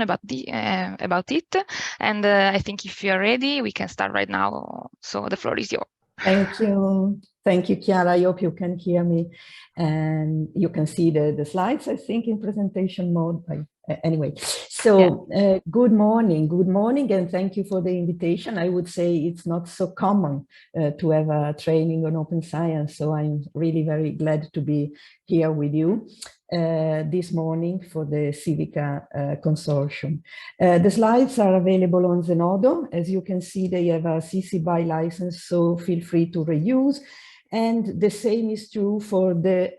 about it. And I think if you're ready, we can start right now. So the floor is yours. Thank you. Thank you, Chiara. I hope you can hear me and you can see the slides, I think, in presentation mode. Anyway, so yeah. Good morning, and thank you for the invitation. I would say it's not so common to have a training on open science, so I'm really very glad to be here with you this morning for the CIVICA consortium. The slides are available on Zenodo. As you can see, they have a CC BY license, so feel free to reuse. And the same is true for the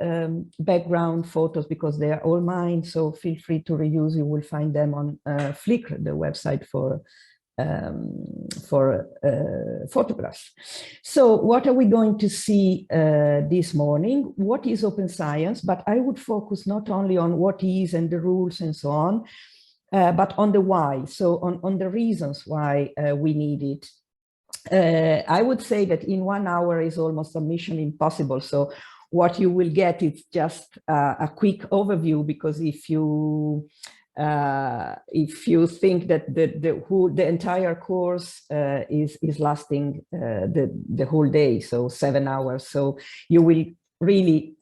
background photos, because they are all mine, so feel free to reuse. You will find them on Flickr, the website for photographs. So what are we going to see this morning? What is open science? But I would focus not only on what is and the rules and so on, but on the why, so on the reasons why we need it. I would say that in 1 hour is almost a mission impossible. So what you will get is just a quick overview, because if you think that the entire course is lasting the whole day, so 7 hours, so you will really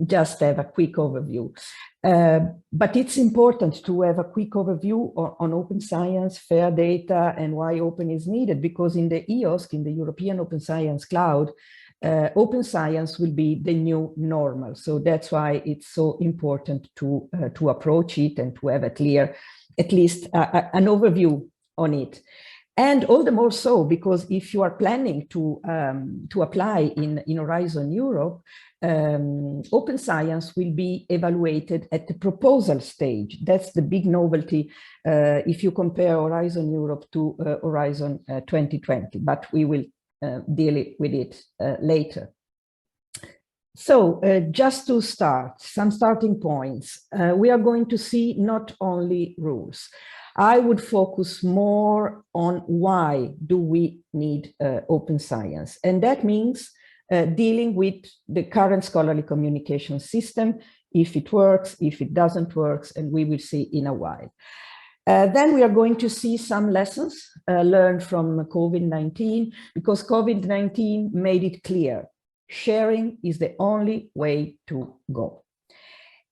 just have a quick overview. But it's important to have a quick overview on open science, fair data, and why open is needed, because in the EOSC, in the European Open Science Cloud, open science will be the new normal. So that's why it's so important to approach it and to have a clear, at least an overview on it. And all the more so because if you are planning to apply in Horizon Europe, open science will be evaluated at the proposal stage. That's the big novelty if you compare Horizon Europe to Horizon 2020, but we will deal with it later. So just to start, some starting points. We are going to see not only rules. I would focus more on why do we need open science. And that means dealing with the current scholarly communication system, if it works, if it doesn't work, and we will see in a while. Then we are going to see some lessons learned from COVID-19, because COVID-19 made it clear sharing is the only way to go.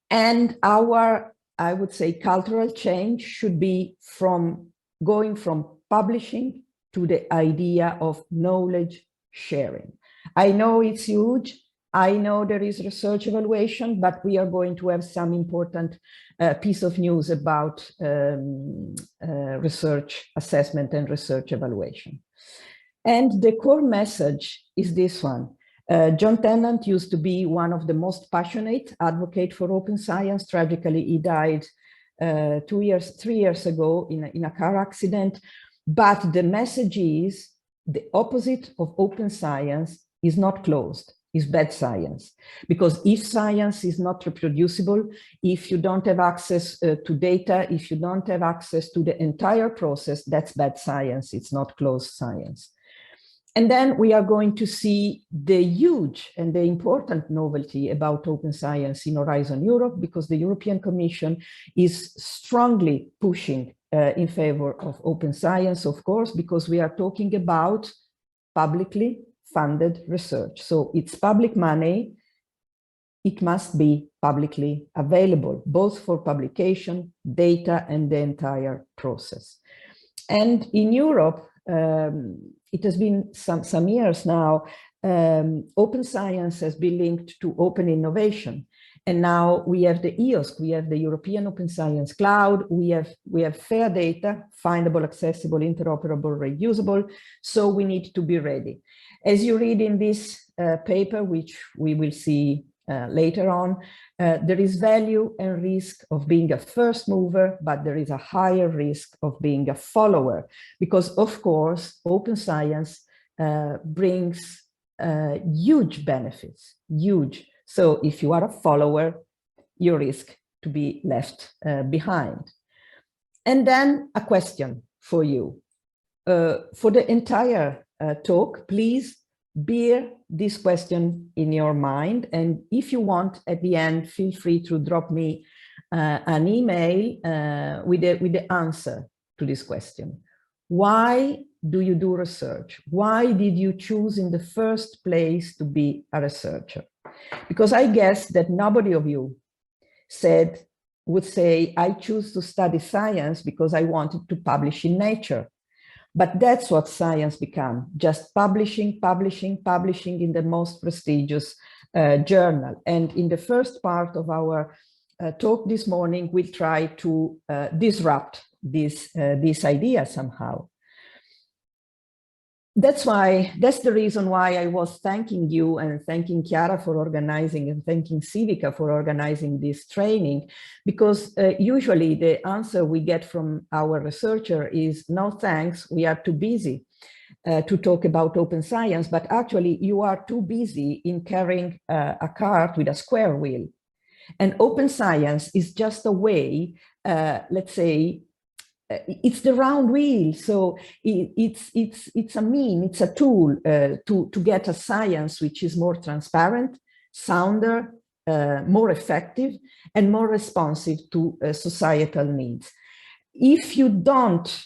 And our, I would say, cultural change should be from going from publishing to the idea of knowledge sharing. I know it's huge. I know there is research evaluation, but we are going to have some important piece of news about research assessment and research evaluation. And the core message is this one. John Tennant used to be one of the most passionate advocates for open science. Tragically, he died 3 years ago in a car accident. But the message is the opposite of open science is not closed, is bad science. Because if science is not reproducible, if you don't have access to data, if you don't have access to the entire process, that's bad science, it's not closed science. And then we are going to see the huge and the important novelty about open science in Horizon Europe, because the European Commission is strongly pushing in favor of open science, of course, because we are talking about publicly funded research. So it's public money, it must be publicly available, both for publication, data, and the entire process. And in Europe, it has been some years now, open science has been linked to open innovation. And now we have the EOSC, we have the European Open Science Cloud, we have fair data, findable, accessible, interoperable, reusable, so we need to be ready. As you read in this paper, which we will see later on, there is value and risk of being a first mover, but there is a higher risk of being a follower, because of course, open science brings huge benefits, huge. So if you are a follower, you risk to be left behind. And then a question for you. For the entire talk, please bear this question in your mind. And if you want, at the end, feel free to drop me an email with the answer to this question. Why do you do research? Why did you choose in the first place to be a researcher? Because I guess that nobody of you would say, I choose to study science because I wanted to publish in Nature. But that's what science became, just publishing in the most prestigious journal. And in the first part of our talk this morning, we'll try to disrupt this idea somehow. That's the reason why I was thanking you and thanking Chiara for organizing and thanking CIVICA for organizing this training, because usually the answer we get from our researcher is no thanks, we are too busy to talk about open science, but actually you are too busy in carrying a cart with a square wheel. And open science is just a way, let's say, it's the round wheel, so it's a mean, it's a tool to get a science which is more transparent, sounder, more effective, and more responsive to societal needs. If you don't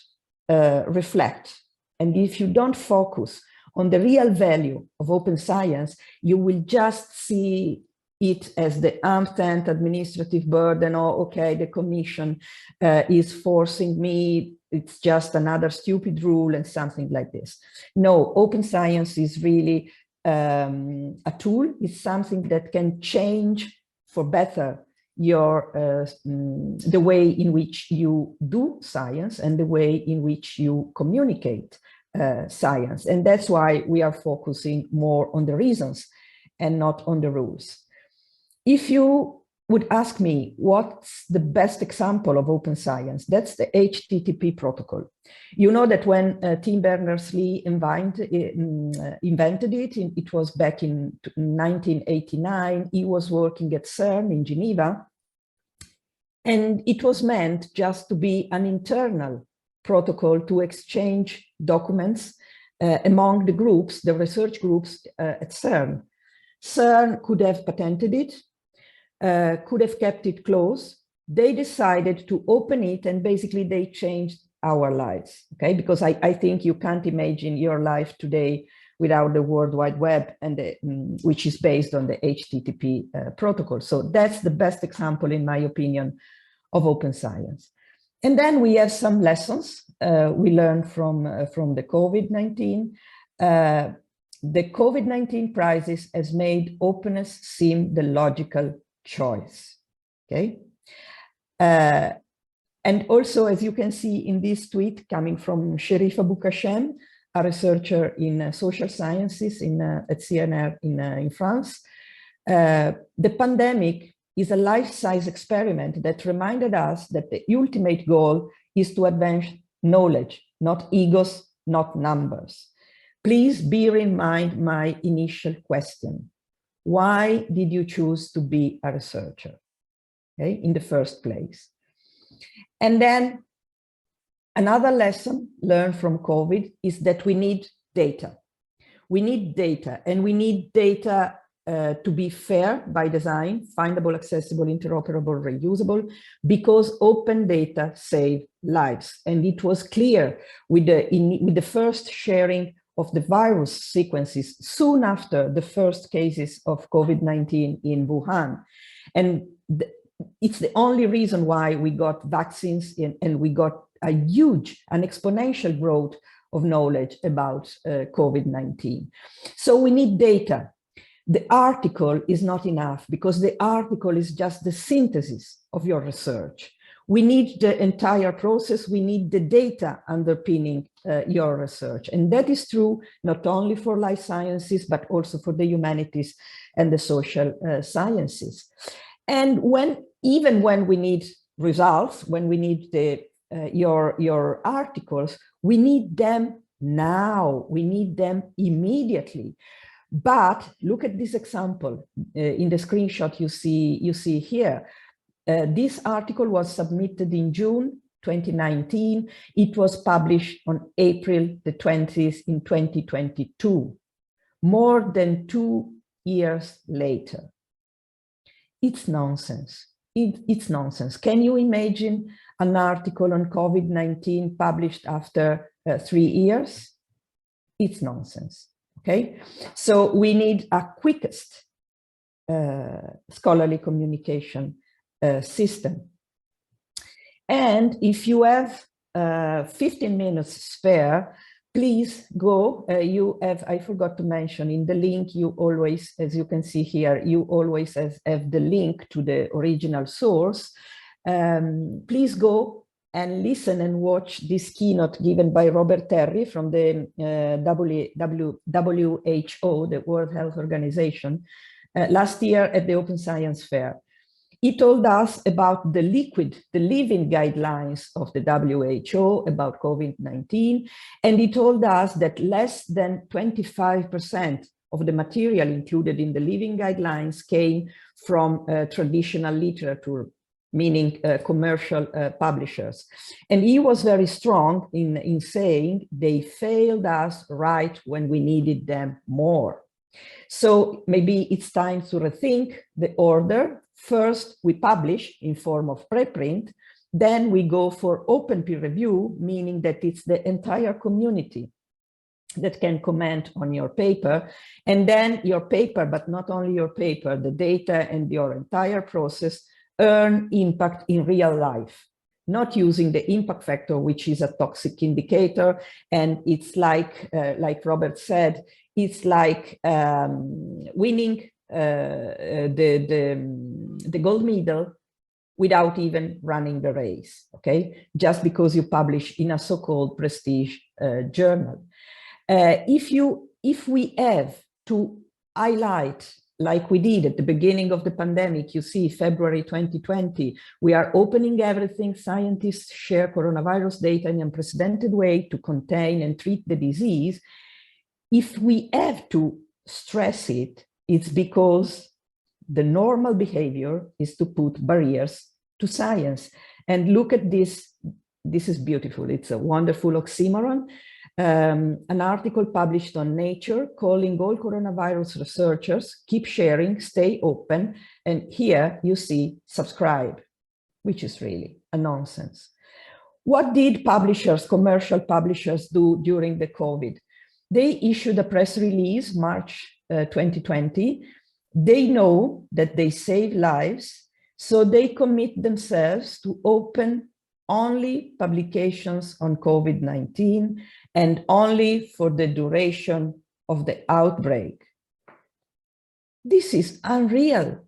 reflect and if you don't focus on the real value of open science, you will just see it as the umpteenth administrative burden, or okay, the commission is forcing me, it's just another stupid rule and something like this. No, open science is really a tool, it's something that can change for better your the way in which you do science and the way in which you communicate science. And that's why we are focusing more on the reasons and not on the rules. If you would ask me what's the best example of open science, that's the HTTP protocol. You know that when Tim Berners-Lee invented it, it was back in 1989, he was working at CERN in Geneva, and it was meant just to be an internal protocol to exchange documents among the groups, the research groups at CERN. CERN could have patented it, could have kept it closed. They decided to open it, and basically they changed our lives, okay? Because I think you can't imagine your life today without the World Wide Web, and which is based on the HTTP protocol. So that's the best example, in my opinion, of open science. And then we have some lessons we learned from the COVID-19. The COVID-19 crisis has made openness seem the logical choice, okay? And also, as you can see in this tweet coming from Sherifa Boukachem, a researcher in social sciences at CNR in France, the pandemic is a life-size experiment that reminded us that the ultimate goal is to advance knowledge, not egos, not numbers. Please bear in mind my initial question. Why did you choose to be a researcher, okay, in the first place? And then another lesson learned from COVID is that we need data. We need data, and we need data to be fair by design, findable, accessible, interoperable, reusable, because open data save lives. And it was clear with the first sharing of the virus sequences soon after the first cases of COVID-19 in Wuhan. And it's the only reason why we got vaccines and we got an exponential growth of knowledge about COVID-19. So we need data. The article is not enough, because the article is just the synthesis of your research. We need the entire process. We need the data underpinning your research. And that is true not only for life sciences, but also for the humanities and the social sciences. And even when we need results, when we need your articles, we need them now. We need them immediately. But look at this example in the screenshot you see here. This article was submitted in June 2019. It was published on April the 20th in 2022, more than 2 years later. It's nonsense. It's nonsense. Can you imagine an article on COVID-19 published after 3 years? It's nonsense, okay? So we need a quickest scholarly communication system. And if you have 15 minutes spare, please go. I forgot to mention in the link, you always, as you can see here, you always have the link to the original source. Please go and listen and watch this keynote given by Robert Terry from the WHO, the World Health Organization, last year at the Open Science Fair. He told us about the living guidelines of the WHO about COVID-19, and he told us that less than 25% of the material included in the living guidelines came from traditional literature, meaning commercial publishers. And he was very strong in saying they failed us right when we needed them more. So maybe it's time to rethink the order. First, we publish in form of preprint, then we go for open peer review, meaning that it's the entire community that can comment on your paper, and then your paper, but not only your paper, the data and your entire process earn impact in real life, not using the impact factor, which is a toxic indicator. And it's like Robert said, it's like winning the gold medal without even running the race, okay? Just because you publish in a so-called prestige journal. If we have to highlight, like we did at the beginning of the pandemic, you see February 2020, we are opening everything. Scientists share coronavirus data in an unprecedented way to contain and treat the disease. If we have to stress it, it's because the normal behavior is to put barriers to science. And look at this. This is beautiful. It's a wonderful oxymoron. An article published on Nature calling all coronavirus researchers, keep sharing, stay open. And here you see subscribe, which is really a nonsense. What did publishers, commercial publishers, do during the COVID? They issued a press release, March 2020. They know that they save lives, so they commit themselves to open only publications on COVID-19 and only for the duration of the outbreak. This is unreal.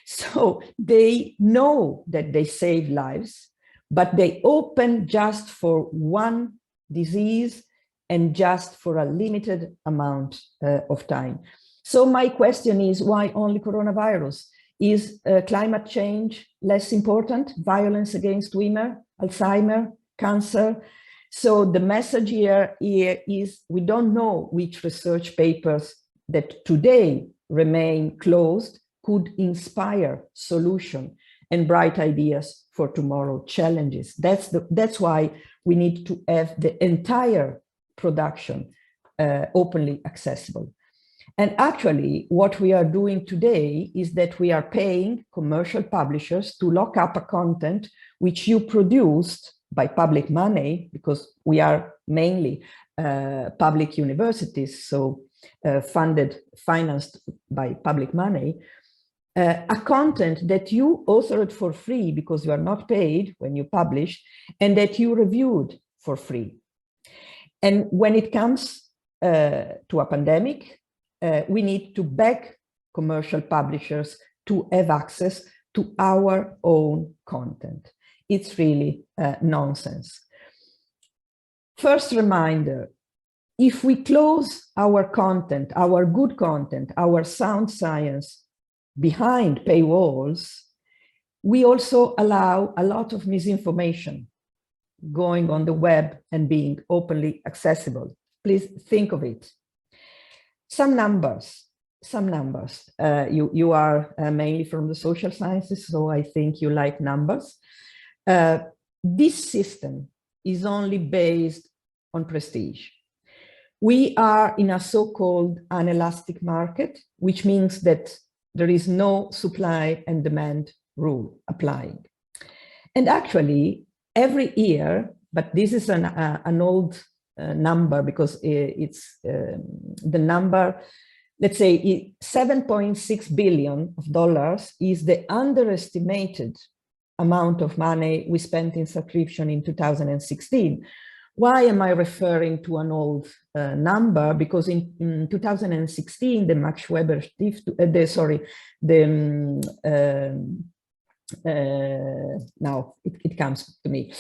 So they know that they save lives, but they open just for one disease and just for a limited amount of time. So my question is, why only coronavirus? Is climate change less important? Violence against women, Alzheimer, cancer? So the message here is we don't know which research papers that today remain closed could inspire solution and bright ideas for tomorrow challenges. That's why we need to have the entire production openly accessible. And actually, what we are doing today is that we are paying commercial publishers to lock up a content which you produced by public money, because we are mainly public universities, so financed by public money, a content that you authored for free because you are not paid when you publish, and that you reviewed for free. And when it comes to a pandemic, we need to beg commercial publishers to have access to our own content. It's really nonsense. First reminder, if we close our content, our good content, our sound science behind paywalls, we also allow a lot of misinformation going on the web and being openly accessible. Please think of it. Some numbers. You are mainly from the social sciences, so I think you like numbers. This system is only based on prestige. We are in a so-called inelastic market, which means that there is no supply and demand rule applying. And actually, every year, but this is an old number because it's the number, let's say $7.6 billion is the underestimated amount of money we spent in subscription in 2016. Why am I referring to an old number? Because in 2016, the Max Weber now it comes to me.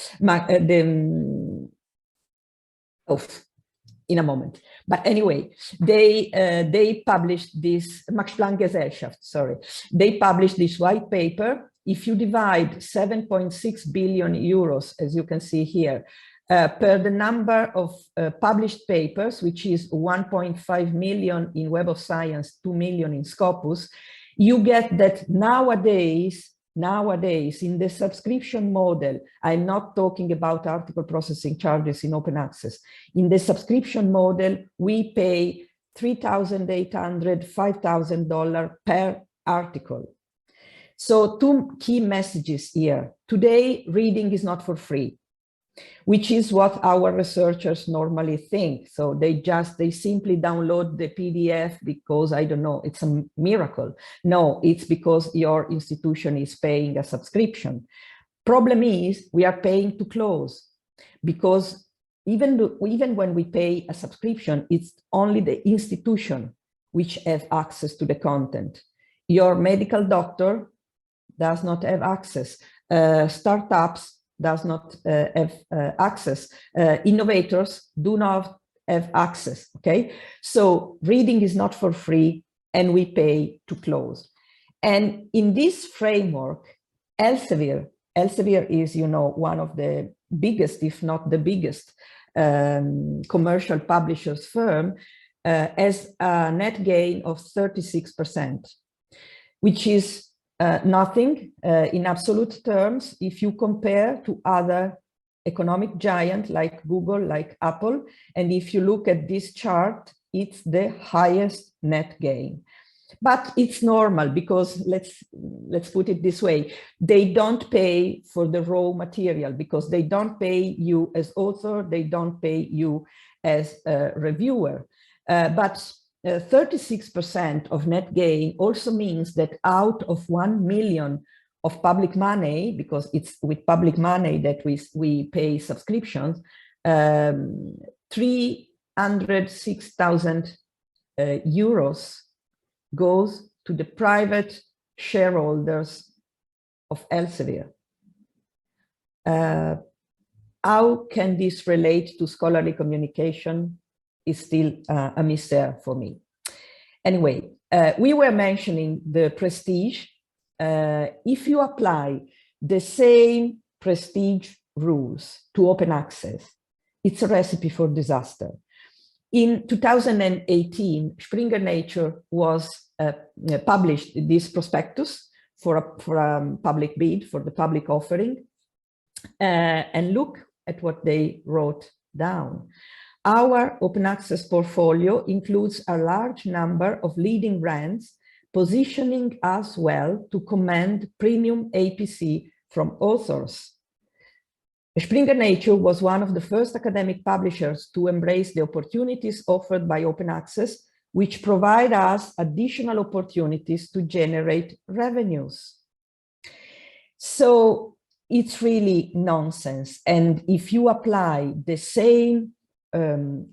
In a moment. But anyway, they published this, Max Planck Gesellschaft, sorry. They published this white paper. If you divide 7.6 billion euros, as you can see here, per the number of published papers, which is 1.5 million in Web of Science, 2 million in Scopus, you get that nowadays, in the subscription model, I'm not talking about article processing charges in open access. In the subscription model, we pay $3,800, $5,000 per article. So two key messages here. Today, reading is not for free, which is what our researchers normally think. So they simply download the PDF because, I don't know, it's a miracle. No, it's because your institution is paying a subscription. Problem is we are paying to close, because even when we pay a subscription, it's only the institution which have access to the content. Your medical doctor does not have access. Startups does not have access. Innovators do not have access, okay? So reading is not for free and we pay to close. And in this framework, Elsevier is, you know, one of the biggest, if not the biggest, commercial publishers firm, has a net gain of 36%, which is nothing in absolute terms if you compare to other economic giants like Google, like Apple. And if you look at this chart, it's the highest net gain. But it's normal because let's put it this way, they don't pay for the raw material because they don't pay you as author, they don't pay you as a reviewer. But 36% of net gain also means that out of 1 million of public money, because it's with public money that we pay subscriptions, 306,000 euros goes to the private shareholders of Elsevier. How can this relate to scholarly communication is still a mystery for me. Anyway, we were mentioning the prestige. If you apply the same prestige rules to open access, it's a recipe for disaster. In 2018, Springer Nature was published this prospectus for a public bid, for the public offering. And look at what they wrote down. Our open access portfolio includes a large number of leading brands, positioning us well to command premium APC from authors. Springer Nature was one of the first academic publishers to embrace the opportunities offered by open access, which provide us additional opportunities to generate revenues. So it's really nonsense. And if you apply the same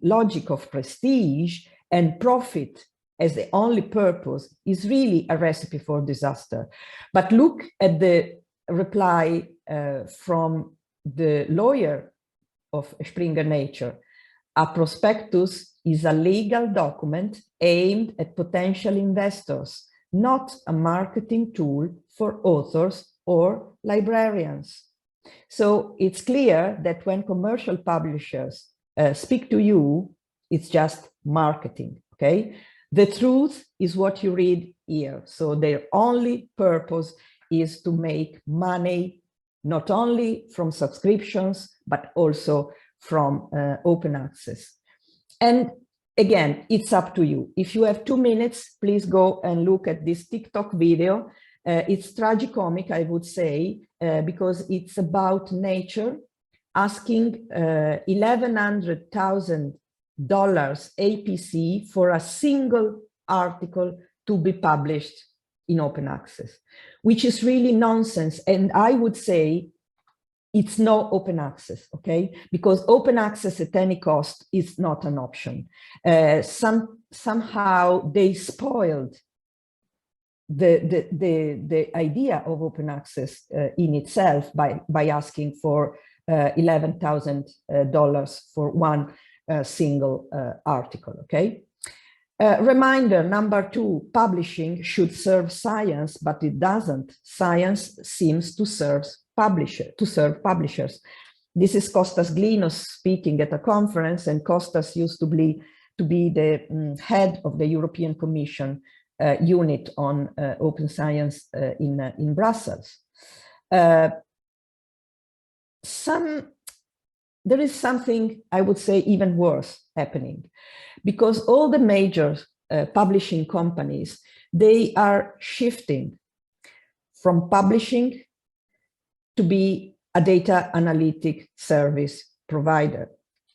logic of prestige and profit as the only purpose, is really a recipe for disaster. But look at the reply from the lawyer of Springer Nature. A prospectus is a legal document aimed at potential investors, not a marketing tool for authors or librarians. So it's clear that when commercial publishers speak to you, it's just marketing, okay? The truth is what you read here. So their only purpose is to make money, not only from subscriptions, but also from open access. And again, it's up to you. If you have 2 minutes, please go and look at this TikTok video It's tragicomic, I would say, because it's about Nature asking $1,100,000 APC for a single article to be published in open access, which is really nonsense. And I would say it's no open access, okay? Because open access at any cost is not an option. Somehow they spoiled the idea of open access in itself by asking for $11,000 for one single article, okay? Reminder number 2, publishing should serve science, but it doesn't. Science seems to serve publishers. This is Kostas Glinos speaking at a conference, and Kostas used to be the head of the European Commission unit on open science in Brussels. There is something, I would say, even worse happening, because all the major publishing companies, they are shifting from publishing to be a data analytic service provider.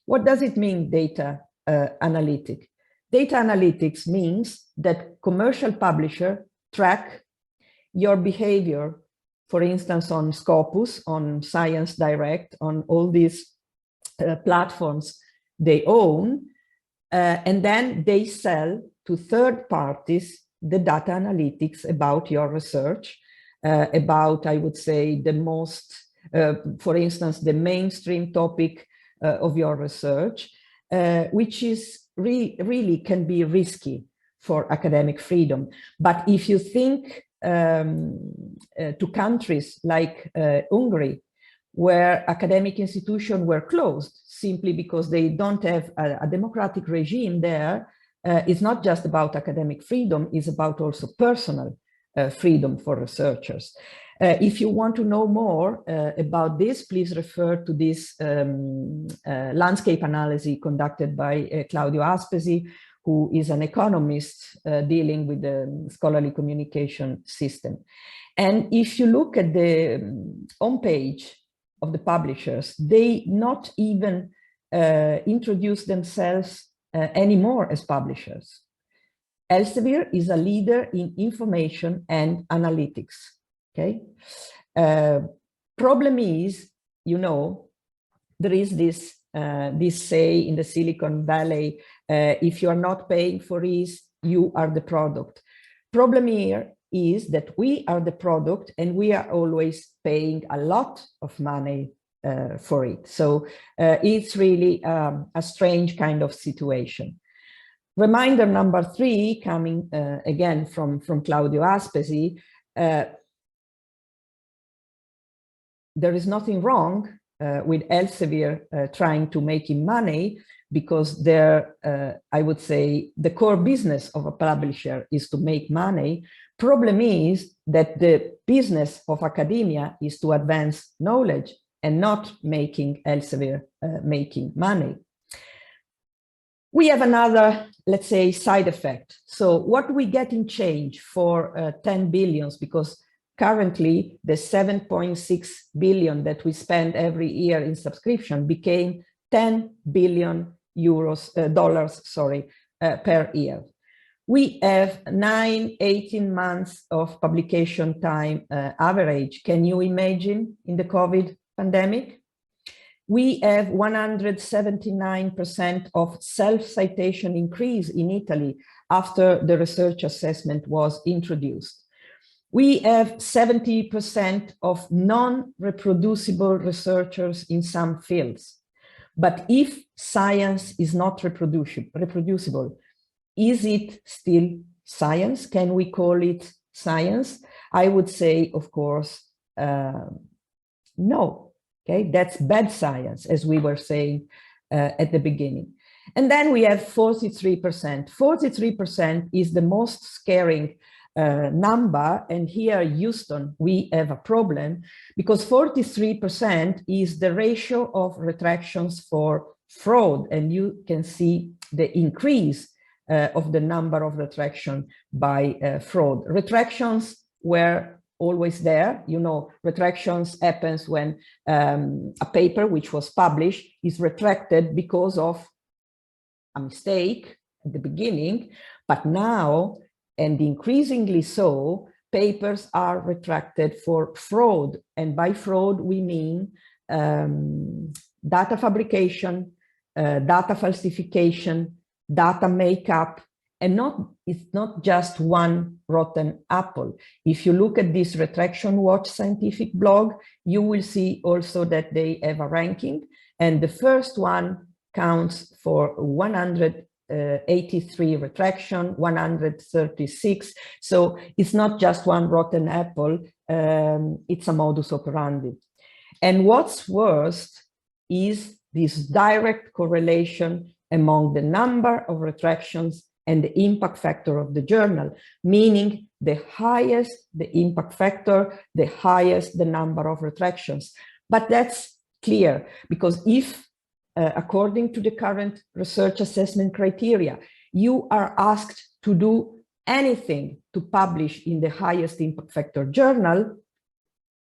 What does it mean, data analytic? Data analytics means that commercial publishers track your behavior, for instance, on Scopus, on Science Direct, on all these platforms they own, and then they sell to third parties the data analytics about your research, about, I would say, the most, for instance, the mainstream topic of your research, which is really can be risky for academic freedom. But if you think to countries like Hungary, where academic institutions were closed simply because they don't have a democratic regime there, it's not just about academic freedom, it's about also personal freedom for researchers. If you want to know more about this, please refer to this landscape analysis conducted by Claudio Aspesi, who is an economist dealing with the scholarly communication system. And if you look at the homepage of the publishers, they not even introduce themselves anymore as publishers. Elsevier is a leader in information and analytics, okay? Problem is, you know, there is this say in the Silicon Valley, if you are not paying for this, you are the product. Problem here is that we are the product and we are always paying a lot of money for it. So it's really a strange kind of situation. Reminder number 3, coming again from Claudio Aspesi, there is nothing wrong with Elsevier trying to make him money, because I would say, the core business of a publisher is to make money. Problem is that the business of academia is to advance knowledge and not making Elsevier making money. We have another, let's say, side effect. So what do we get in change for 10 billions? Because currently the 7.6 billion that we spend every year in subscription became 10 billion dollars per year. We have 9-18 months of publication time average. Can you imagine in the COVID pandemic? We have 179% of self-citation increase in Italy after the research assessment was introduced. We have 70% of non-reproducible researchers in some fields. But if science is not reproducible, is it still science? Can we call it science? I would say, of course, no. Okay, that's bad science, as we were saying at the beginning. And then we have 43%. 43% is the most scaring number. And here, Houston, we have a problem, because 43% is the ratio of retractions for fraud. And you can see the increase of the number of retraction by fraud. Retractions were always there. You know, retractions happens when a paper which was published is retracted because of a mistake at the beginning, but now, and increasingly so, papers are retracted for fraud. And by fraud, we mean data fabrication, data falsification, data makeup, and it's not just one rotten apple. If you look at this Retraction Watch scientific blog, you will see also that they have a ranking, and the first one counts for 183 retraction, 136. So it's not just one rotten apple, it's a modus operandi. And what's worst is this direct correlation among the number of retractions and the impact factor of the journal, meaning the highest the impact factor, the highest the number of retractions. But that's clear, because if according to the current research assessment criteria, you are asked to do anything to publish in the highest impact factor journal,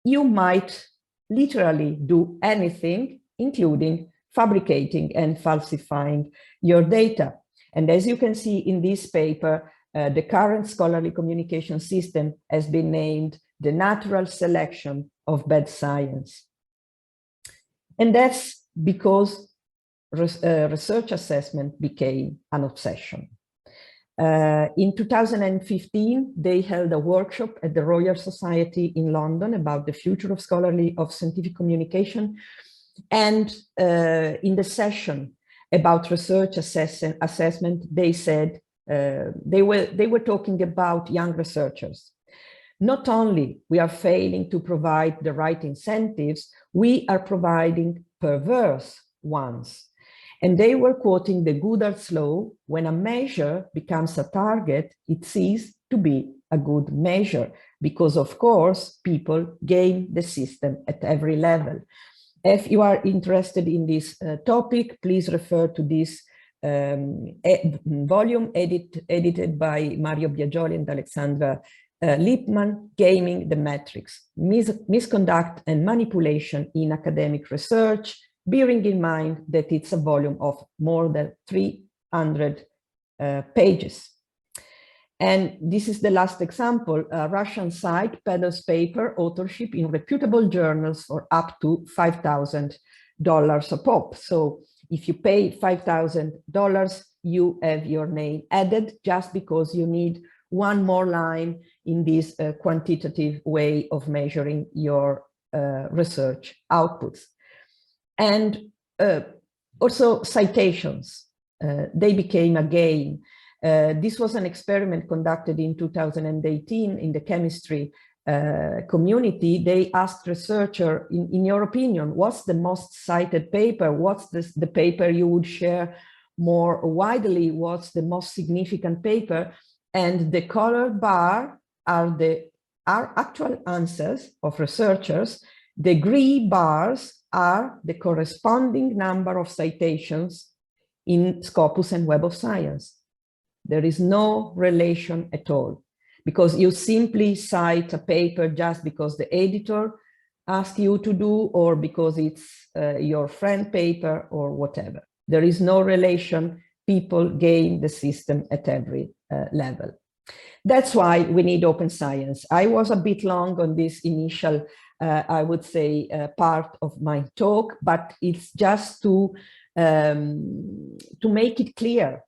you might literally do anything, including fabricating and falsifying your data. And as you can see in this paper, the current scholarly communication system has been named the natural selection of bad science. And that's because research assessment became an obsession. In 2015, they held a workshop at the Royal Society in London about the future of scientific communication. And in the session about research assessment, they said, they were talking about young researchers. Not only we are failing to provide the right incentives, we are providing perverse ones. And they were quoting the Goodhart's law: when a measure becomes a target, it ceases to be a good measure, because of course, people game the system at every level. If you are interested in this topic, please refer to this volume edited by Mario Biagioli and Alexandra Lippmann, Gaming the Metrics, Misconduct and Manipulation in Academic Research, bearing in mind that it's a volume of more than 300 pages. And this is the last example. A Russian site peddles paper authorship in reputable journals for up to $5,000 a pop. So if you pay $5,000, you have your name added just because you need one more line in this quantitative way of measuring your research outputs. And also citations, they became a game. This was an experiment conducted in 2018 in the chemistry community. They asked researchers, in your opinion, what's the most cited paper? What's the paper you would share more widely? What's the most significant paper? And the colored bar are actual answers of researchers. The gray bars are the corresponding number of citations in Scopus and Web of Science. There is no relation at all, because you simply cite a paper just because the editor asked you to do, or because it's your friend paper or whatever. There is no relation. People game the system at every level. That's why we need open science. I was a bit long on this initial, I would say, part of my talk, but it's just to make it clear.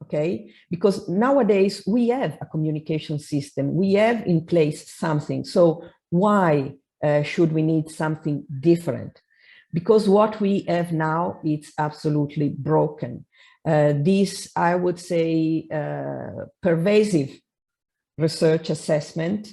Okay, because nowadays we have a communication system, we have in place something. So why should we need something different? Because what we have now, it's absolutely broken. This, I would say, pervasive research assessment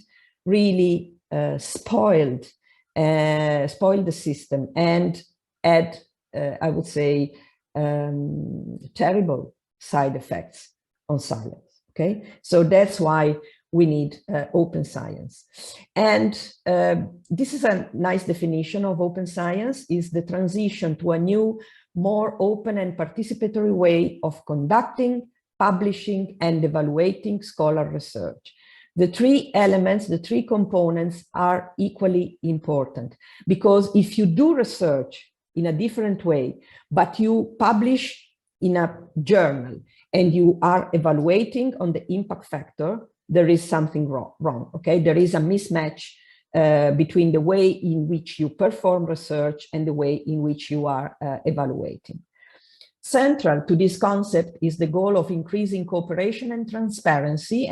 really spoiled the system and had, I would say, terrible side effects on science. Okay, so that's why we need open science. And this is a nice definition of open science: is the transition to a new, more open and participatory way of conducting, publishing, and evaluating scholar research. The three elements, the three components are equally important, because if you do research in a different way, but you publish in a journal and you are evaluating on the impact factor, there is something wrong, okay? There is a mismatch between the way in which you perform research and the way in which you are evaluating. Central to this concept is the goal of increasing cooperation and transparency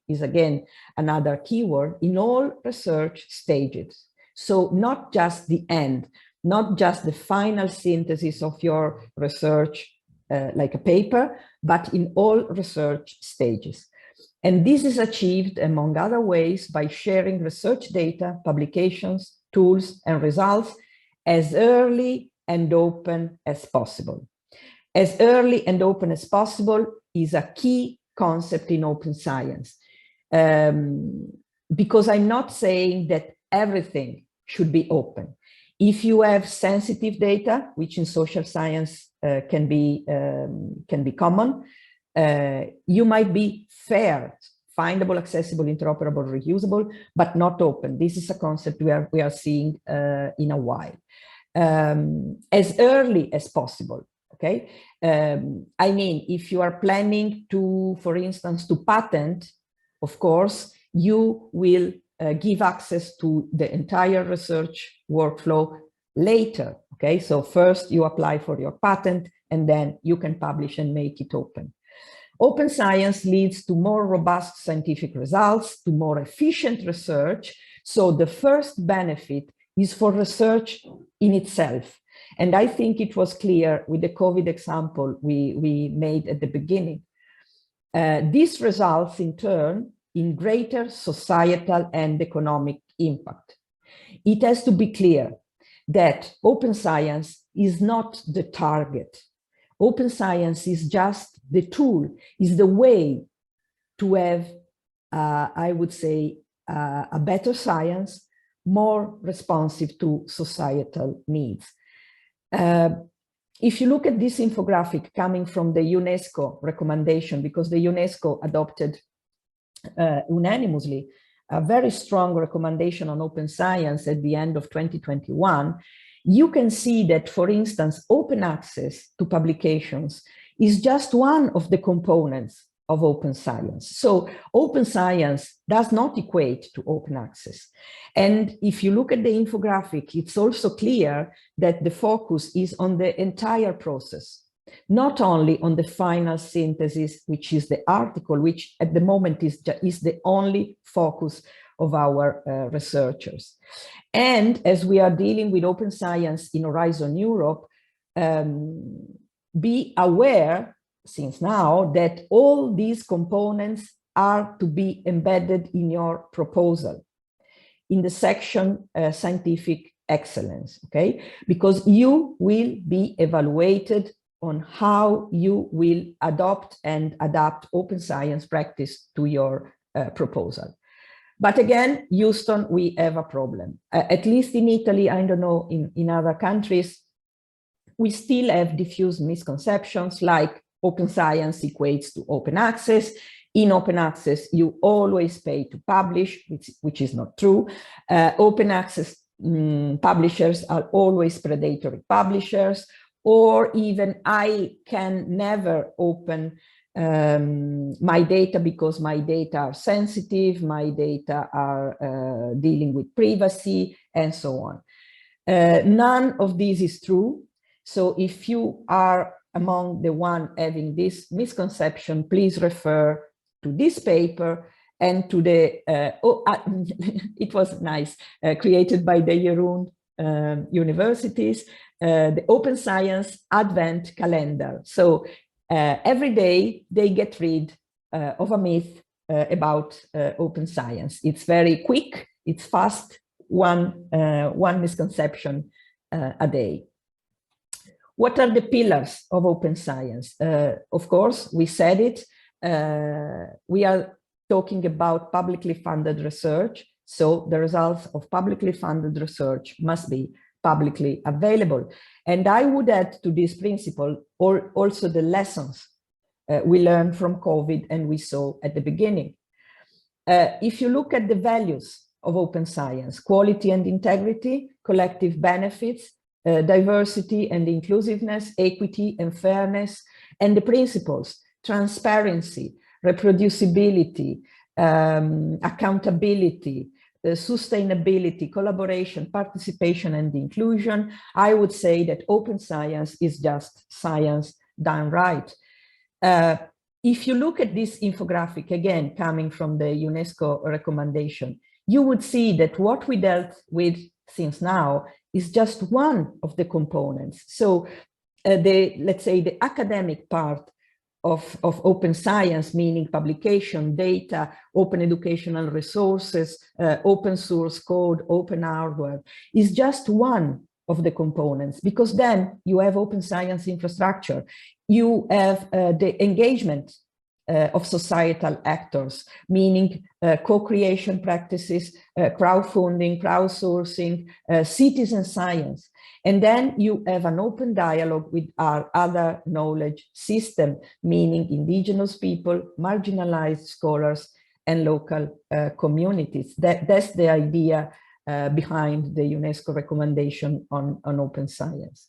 is, again, another keyword in all research stages. So not just the end, not just the final synthesis of your research, like a paper, but in all research stages. And this is achieved, among other ways, by sharing research data, publications, tools, and results as early and open as possible. As early and open as possible is a key concept in open science, because I'm not saying that everything should be open. If you have sensitive data, which in social science can be common, you might be fair, findable, accessible, interoperable, reusable, but not open. This is a concept we are seeing in a while. As early as possible, okay? I mean, if you are planning to, for instance, to patent, of course, you will give access to the entire research workflow later, okay? So first you apply for your patent and then you can publish and make it open. Open science leads to more robust scientific results, to more efficient research. So the first benefit is for research in itself. And I think it was clear with the COVID example we made at the beginning. This results in turn in greater societal and economic impact. It has to be clear that open science is not the target. Open science is just the tool, is the way to have, I would say, a better science, more responsive to societal needs. If you look at this infographic coming from the UNESCO recommendation, because the UNESCO adopted unanimously a very strong recommendation on open science at the end of 2021, you can see that, for instance, open access to publications is just one of the components of open science. So open science does not equate to open access. And if you look at the infographic, it's also clear that the focus is on the entire process, not only on the final synthesis, which is the article, which at the moment is the only focus of our researchers. And as we are dealing with open science in Horizon Europe, be aware since now that all these components are to be embedded in your proposal in the section scientific excellence, okay? Because you will be evaluated on how you will adopt and adapt open science practice to your proposal. But again, Houston, we have a problem. At least in Italy, I don't know, in other countries, we still have diffuse misconceptions like open science equates to open access. In open access, you always pay to publish, which is not true. Open access publishers are always predatory publishers, or even I can never open my data because my data are sensitive, my data are dealing with privacy, and so on. None of this is true. So if you are among the one having this misconception, please refer to this paper and to the, it was nice, created by the Jeroen universities, the Open Science Advent Calendar. So every day they get rid of a myth about open science. It's very quick, it's fast, one misconception a day. What are the pillars of open science? Of course, we said it, we are talking about publicly funded research. So the results of publicly funded research must be publicly available. And I would add to this principle also the lessons we learned from COVID and we saw at the beginning. If you look at the values of open science, quality and integrity, collective benefits, diversity and inclusiveness, equity and fairness, and the principles, transparency, reproducibility, accountability, sustainability, collaboration, participation, and inclusion, I would say that open science is just science done right. If you look at this infographic, again, coming from the UNESCO recommendation, you would see that what we dealt with since now is just one of the components. So let's say the academic part of open science, meaning publication, data, open educational resources, open source code, open hardware, is just one of the components, because then you have open science infrastructure. You have the engagement of societal actors, meaning co-creation practices, crowdfunding, crowdsourcing, citizen science. And then you have an open dialogue with our other knowledge system, meaning indigenous people, marginalized scholars, and local communities. That's the idea behind the UNESCO recommendation on open science.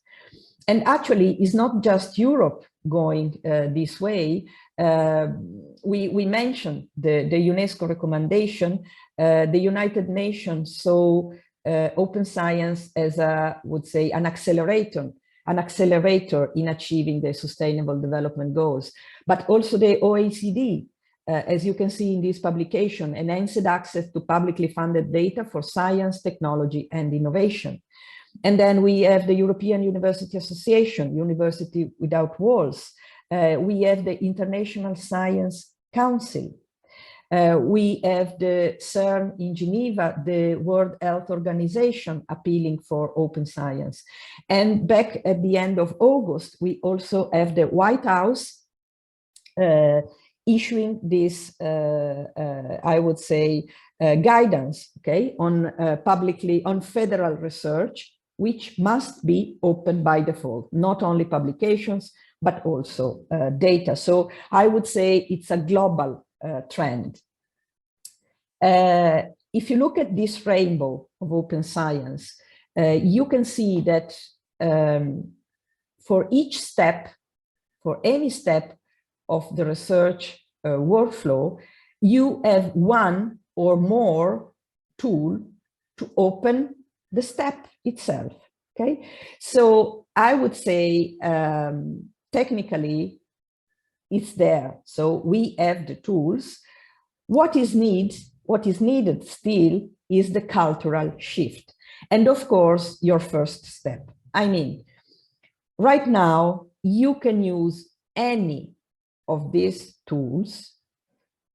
And actually, it's not just Europe going this way. We mentioned the UNESCO recommendation. The United Nations saw open science as would say, an accelerator in achieving the Sustainable Development Goals. But also the OECD, as you can see in this publication, enhanced access to publicly funded data for science, technology, and innovation. And then we have the European University Association, University Without Walls. We have the International Science Council. We have the CERN in Geneva, the World Health Organization, appealing for open science. And back at the end of August, we also have the White House issuing this, I would say, guidance, okay, on on federal research, which must be open by default, not only publications, but also data. So I would say it's a global trend. If you look at this rainbow of open science, you can see that for each step, for any step of the research workflow, you have one or more tool to open the step itself, okay? So I would say technically it's there. So we have the tools. What is needed still is the cultural shift. And of course, your first step. I mean, right now, you can use any of these tools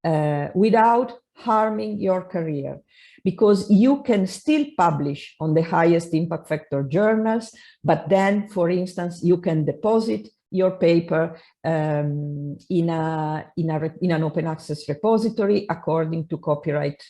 without harming your career, because you can still publish on the highest impact factor journals, but then, for instance, you can deposit your paper in an open access repository according to copyright,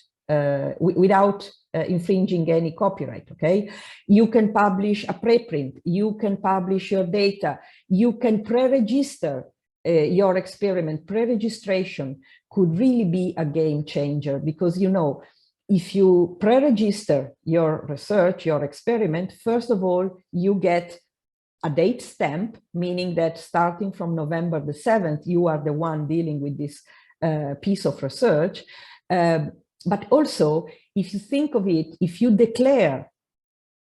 without infringing any copyright, okay? You can publish a preprint, you can publish your data, you can pre-register your experiment. Pre-registration could really be a game changer, because, you know, if you pre-register your research, your experiment, first of all, you get a date stamp, meaning that starting from November the 7th, you are the one dealing with this piece of research. But also, if you think of it, if you declare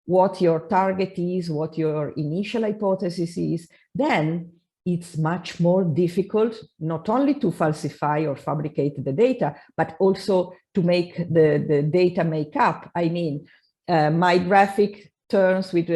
what your target is, what your initial hypothesis is, then it's much more difficult not only to falsify or fabricate the data, but also to make the data make up. I mean, my graphic turns with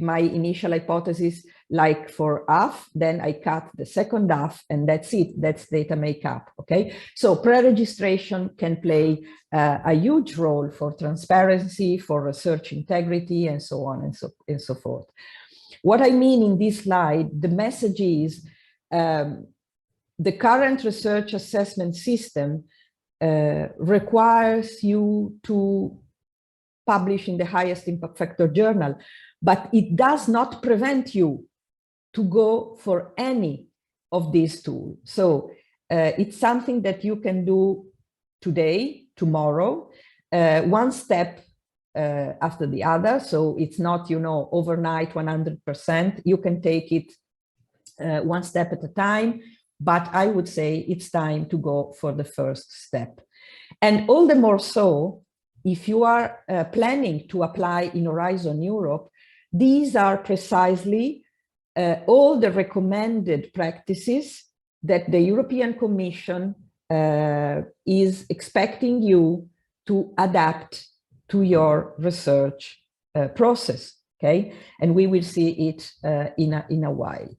my initial hypothesis like for half, then I cut the second half, and that's it. That's data makeup, okay? So pre-registration can play a huge role for transparency, for research integrity, and so on and so forth. What I mean in this slide, the message is the current research assessment system requires you to publish in the highest impact factor journal, but it does not prevent you to go for any of these tools. So it's something that you can do today, tomorrow, one step after the other. So it's not, you know, overnight 100%. You can take it one step at a time, but I would say it's time to go for the first step. And all the more so, if you are planning to apply in Horizon Europe, these are precisely all the recommended practices that the European Commission is expecting you to adapt to your research process, okay? And we will see it in a while.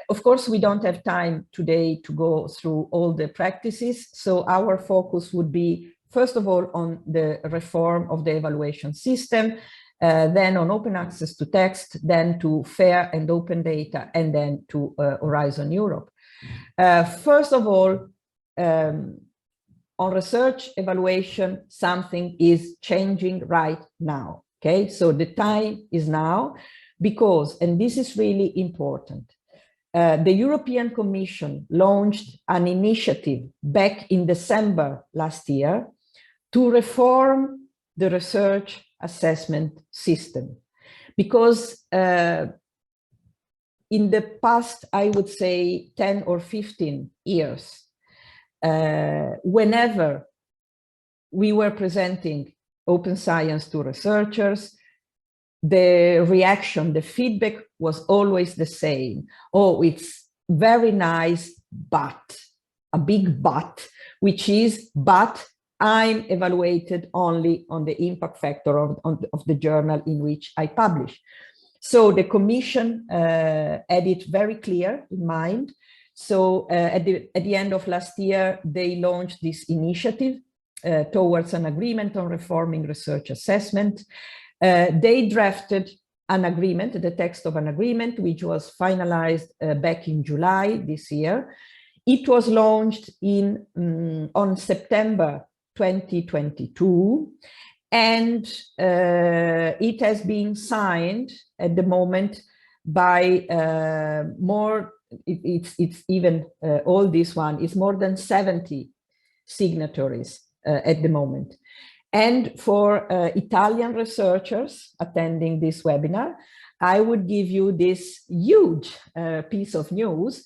Of course, we don't have time today to go through all the practices, so our focus would be, first of all, on the reform of the evaluation system, then on open access to text, then to fair and open data, and then to Horizon Europe. First of all, on research evaluation, something is changing right now, okay? So the time is now because, and this is really important, the European Commission launched an initiative back in December last year to reform the research assessment system. Because in the past, I would say 10 or 15 years, whenever we were presenting open science to researchers, the reaction, the feedback was always the same. Oh, it's very nice, but, a big but, which is, but I'm evaluated only on the impact factor of the journal in which I publish. So the Commission had it very clear in mind. So at the end of last year, they launched this initiative towards an agreement on reforming research assessment. They drafted an agreement, the text of an agreement, which was finalized back in July this year. It was launched on September 2022, and it has been signed at the moment by it's even all this one is more than 70 signatories at the moment. And for Italian researchers attending this webinar, I would give you this huge piece of news,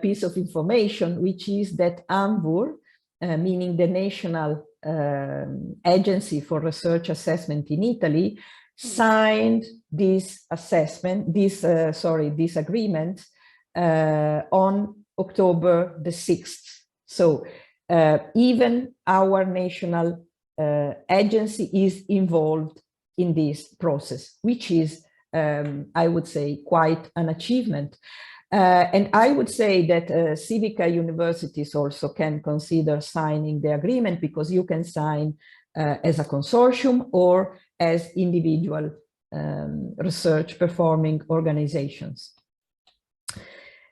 piece of information, which is that ANVUR, meaning the National Agency for Research Assessment in Italy, signed this assessment, this agreement on October the 6th. So even our national agency is involved in this process, which is, I would say, quite an achievement. And I would say that CIVICA universities also can consider signing the agreement, because you can sign as a consortium or as individual research performing organizations.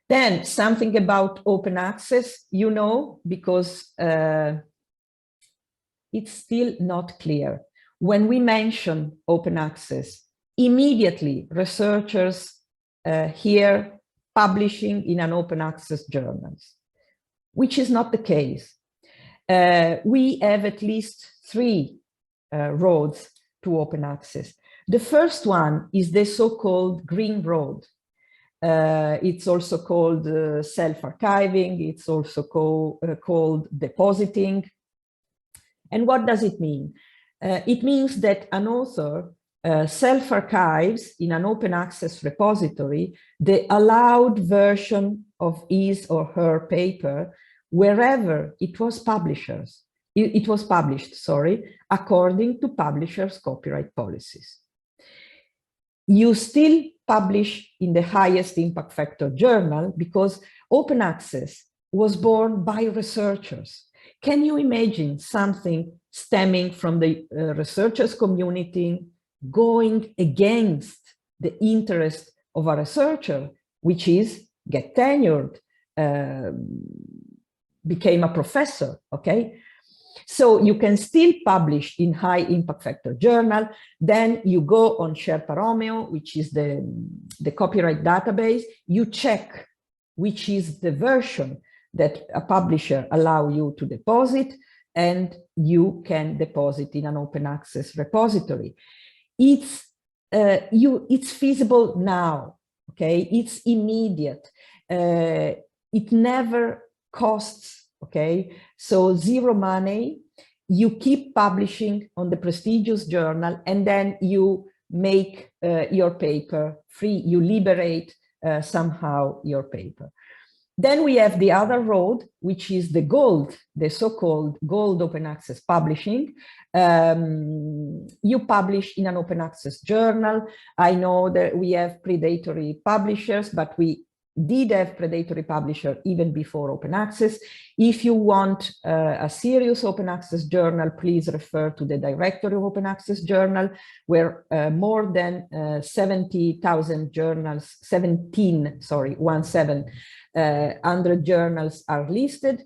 Then something about open access, you know, because it's still not clear. When we mention open access, immediately researchers hear publishing in an open access journals, which is not the case. We have at least 3 roads to open access. The first one is the so-called green road. It's also called self-archiving. It's also called depositing. And what does it mean? It means that an author self-archives in an open access repository the allowed version of his or her paper wherever it was published, according to publishers' copyright policies. You still publish in the highest impact factor journal because open access was born by researchers. Can you imagine something stemming from the researchers community going against the interest of a researcher, which is get tenured, became a professor, okay? So you can still publish in high impact factor journal. Then you go on Sherpa Romeo, which is the copyright database. You check which is the version that a publisher allow you to deposit, and you can deposit in an open access repository. It's feasible now, okay? It's immediate. It never costs, okay? So zero money. You keep publishing on the prestigious journal, and then you make your paper free. You liberate somehow your paper. Then we have the other road, which is the gold, the so-called gold open access publishing. You publish in an open access journal. I know that we have predatory publishers, but we did have predatory publisher even before open access. If you want a serious open access journal, please refer to the directory of open access journal, where more than 70,000 journals, 100 journals are listed,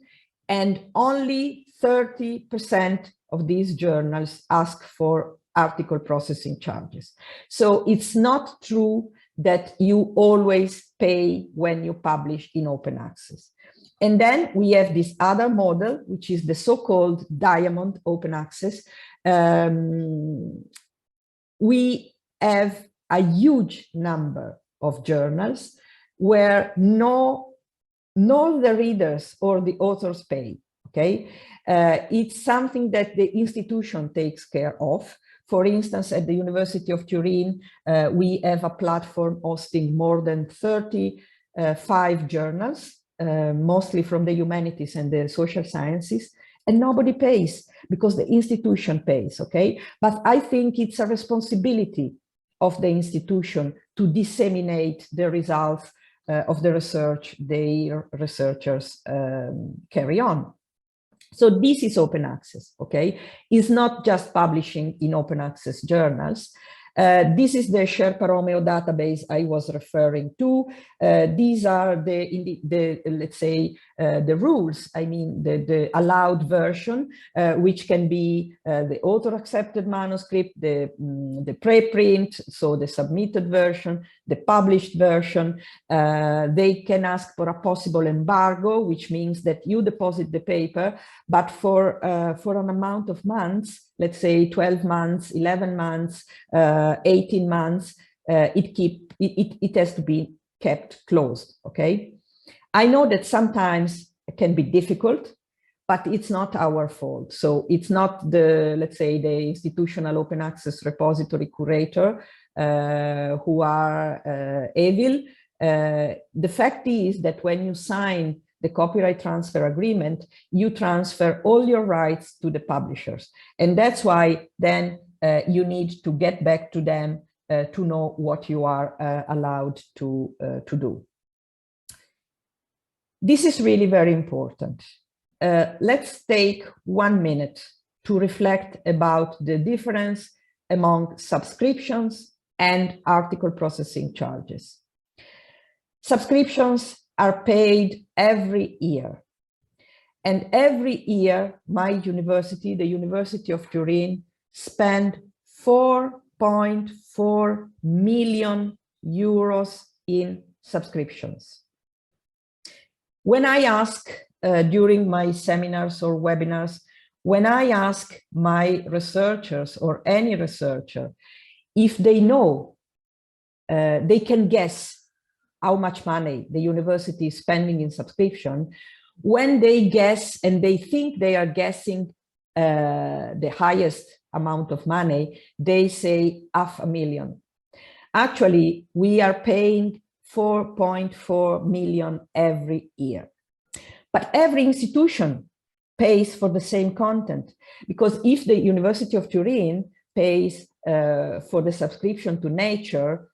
and only 30% of these journals ask for article processing charges. So it's not true that you always pay when you publish in open access. And then we have this other model, which is the so-called diamond open access. We have a huge number of journals where no the readers or the authors pay, okay? It's something that the institution takes care of. For instance, at the University of Turin, we have a platform hosting more than 35 journals, mostly from the humanities and the social sciences, and nobody pays because the institution pays, okay? But I think it's a responsibility of the institution to disseminate the results of the research their researchers carry on. So this is open access, okay? It's not just publishing in open access journals. This is the Sherpa Romeo database I was referring to. These are let's say, the rules, I mean, the allowed version, which can be the author-accepted manuscript, the preprint, so the submitted version, the published version. They can ask for a possible embargo, which means that you deposit the paper, but for an amount of months, let's say 12 months, 11 months, 18 months, it has to be kept closed, okay? I know that sometimes it can be difficult, but it's not our fault. So it's not the, let's say, the institutional open access repository curator who are evil. The fact is that when you sign the copyright transfer agreement, you transfer all your rights to the publishers. And that's why then you need to get back to them to know what you are allowed to do. This is really very important. Let's take 1 minute to reflect about the difference among subscriptions and article processing charges. Subscriptions are paid every year. And every year, my university, the University of Turin, spend 4.4 million euros in subscriptions. When I ask during my seminars or webinars, when I ask my researchers or any researcher if they know, they can guess how much money the university is spending in subscription, when they guess and they think they are guessing the highest amount of money, they say 500,000. Actually, we are paying 4.4 million every year. But every institution pays for the same content, because if the University of Turin pays for the subscription to Nature,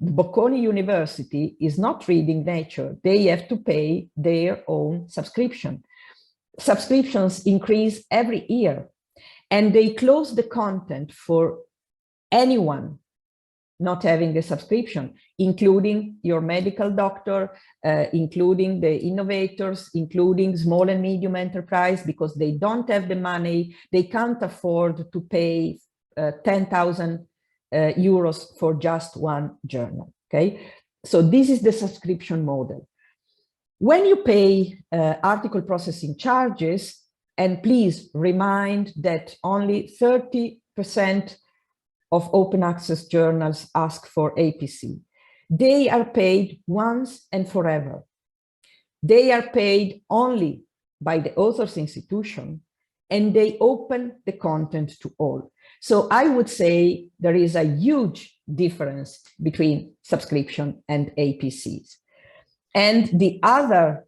Bocconi University is not reading Nature. They have to pay their own subscription. Subscriptions increase every year, and they close the content for anyone not having a subscription, including your medical doctor, including the innovators, including small and medium enterprise, because they don't have the money, they can't afford to pay 10,000 euros for just one journal, okay? So this is the subscription model. When you pay article processing charges, and please remind that only 30% of open access journals ask for APC. They are paid once and forever. They are paid only by the author's institution, and they open the content to all. So I would say there is a huge difference between subscription and APCs. And the other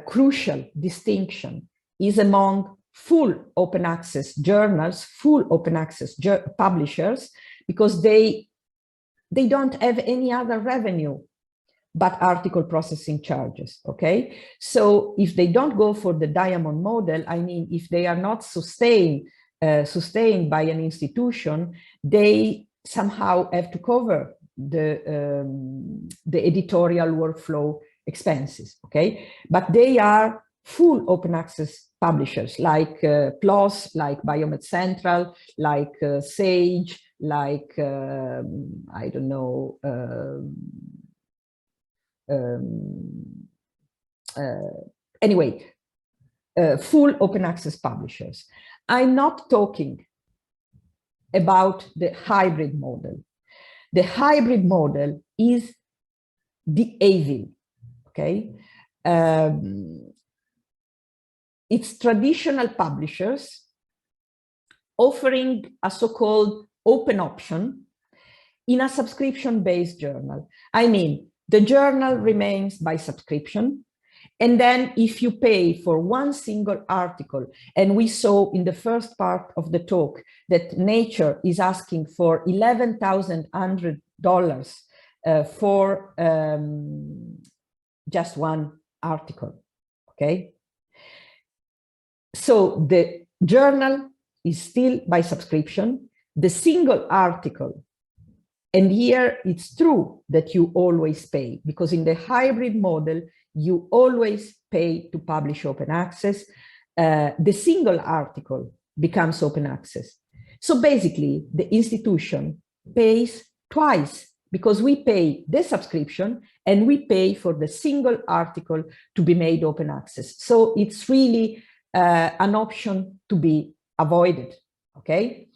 crucial distinction is among full open access journals, full open access publishers, because they don't have any other revenue but article processing charges, okay? So if they don't go for the diamond model, I mean, if they are not sustained by an institution, they somehow have to cover the editorial workflow expenses, okay? But they are full open access publishers like PLOS, like Biomed Central, like Sage, like, I don't know, anyway, full open access publishers. I'm not talking about the hybrid model. The hybrid model is the evil, okay? It's traditional publishers offering a so-called open option in a subscription-based journal. I mean, the journal remains by subscription, and then if you pay for one single article, and we saw in the first part of the talk that Nature is asking for $11,100 for just one article, okay? So the journal is still by subscription, the single article, and here it's true that you always pay, because in the hybrid model, you always pay to publish open access. The single article becomes open access. So basically, the institution pays twice, because we pay the subscription and we pay for the single article to be made open access. So it's really an option to be avoided, okay?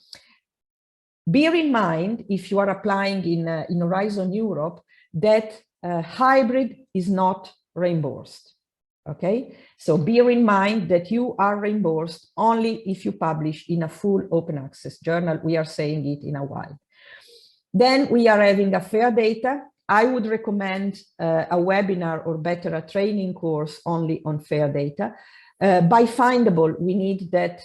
Bear in mind, if you are applying in Horizon Europe, that hybrid is not reimbursed, okay? So bear in mind that you are reimbursed only if you publish in a full open access journal. We are saying it in a while. Then we are having a fair data. I would recommend a webinar or better a training course only on fair data. By findable, we need that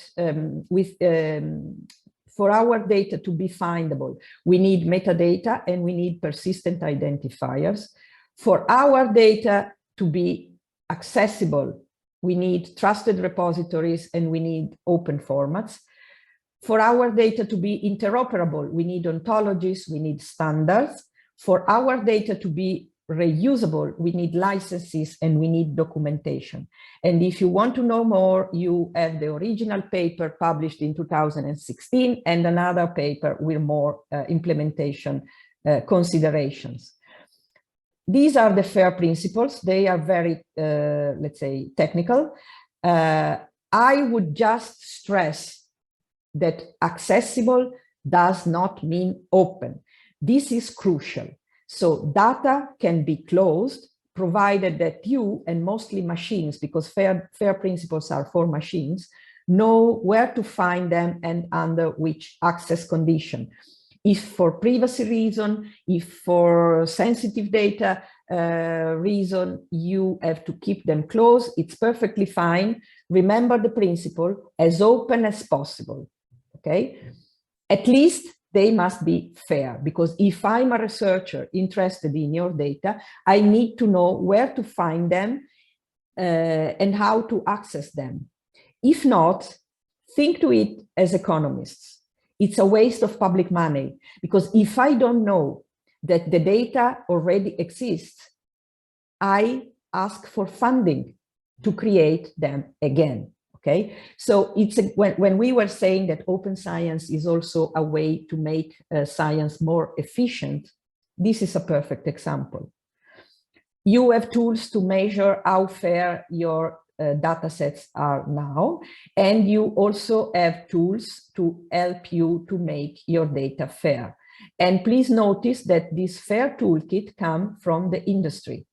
for our data to be findable, we need metadata and we need persistent identifiers. For our data to be accessible, we need trusted repositories and we need open formats. For our data to be interoperable, we need ontologies, we need standards. For our data to be reusable, we need licenses and we need documentation. And if you want to know more, you have the original paper published in 2016 and another paper with more implementation considerations. These are the FAIR principles. They are very, let's say, technical. I would just stress that accessible does not mean open. This is crucial. So data can be closed, provided that you, and mostly machines, because FAIR principles are for machines, know where to find them and under which access condition. If for privacy reason, if for sensitive data reason, you have to keep them closed, it's perfectly fine. Remember the principle, as open as possible, okay? At least they must be fair, because if I'm a researcher interested in your data, I need to know where to find them and how to access them. If not, think to it as economists. It's a waste of public money, because if I don't know that the data already exists, I ask for funding to create them again. Okay, so it's when we were saying that open science is also a way to make science more efficient, this is a perfect example. You have tools to measure how fair your data sets are now, and you also have tools to help you to make your data fair. And please notice that this FAIR toolkit comes from the industry.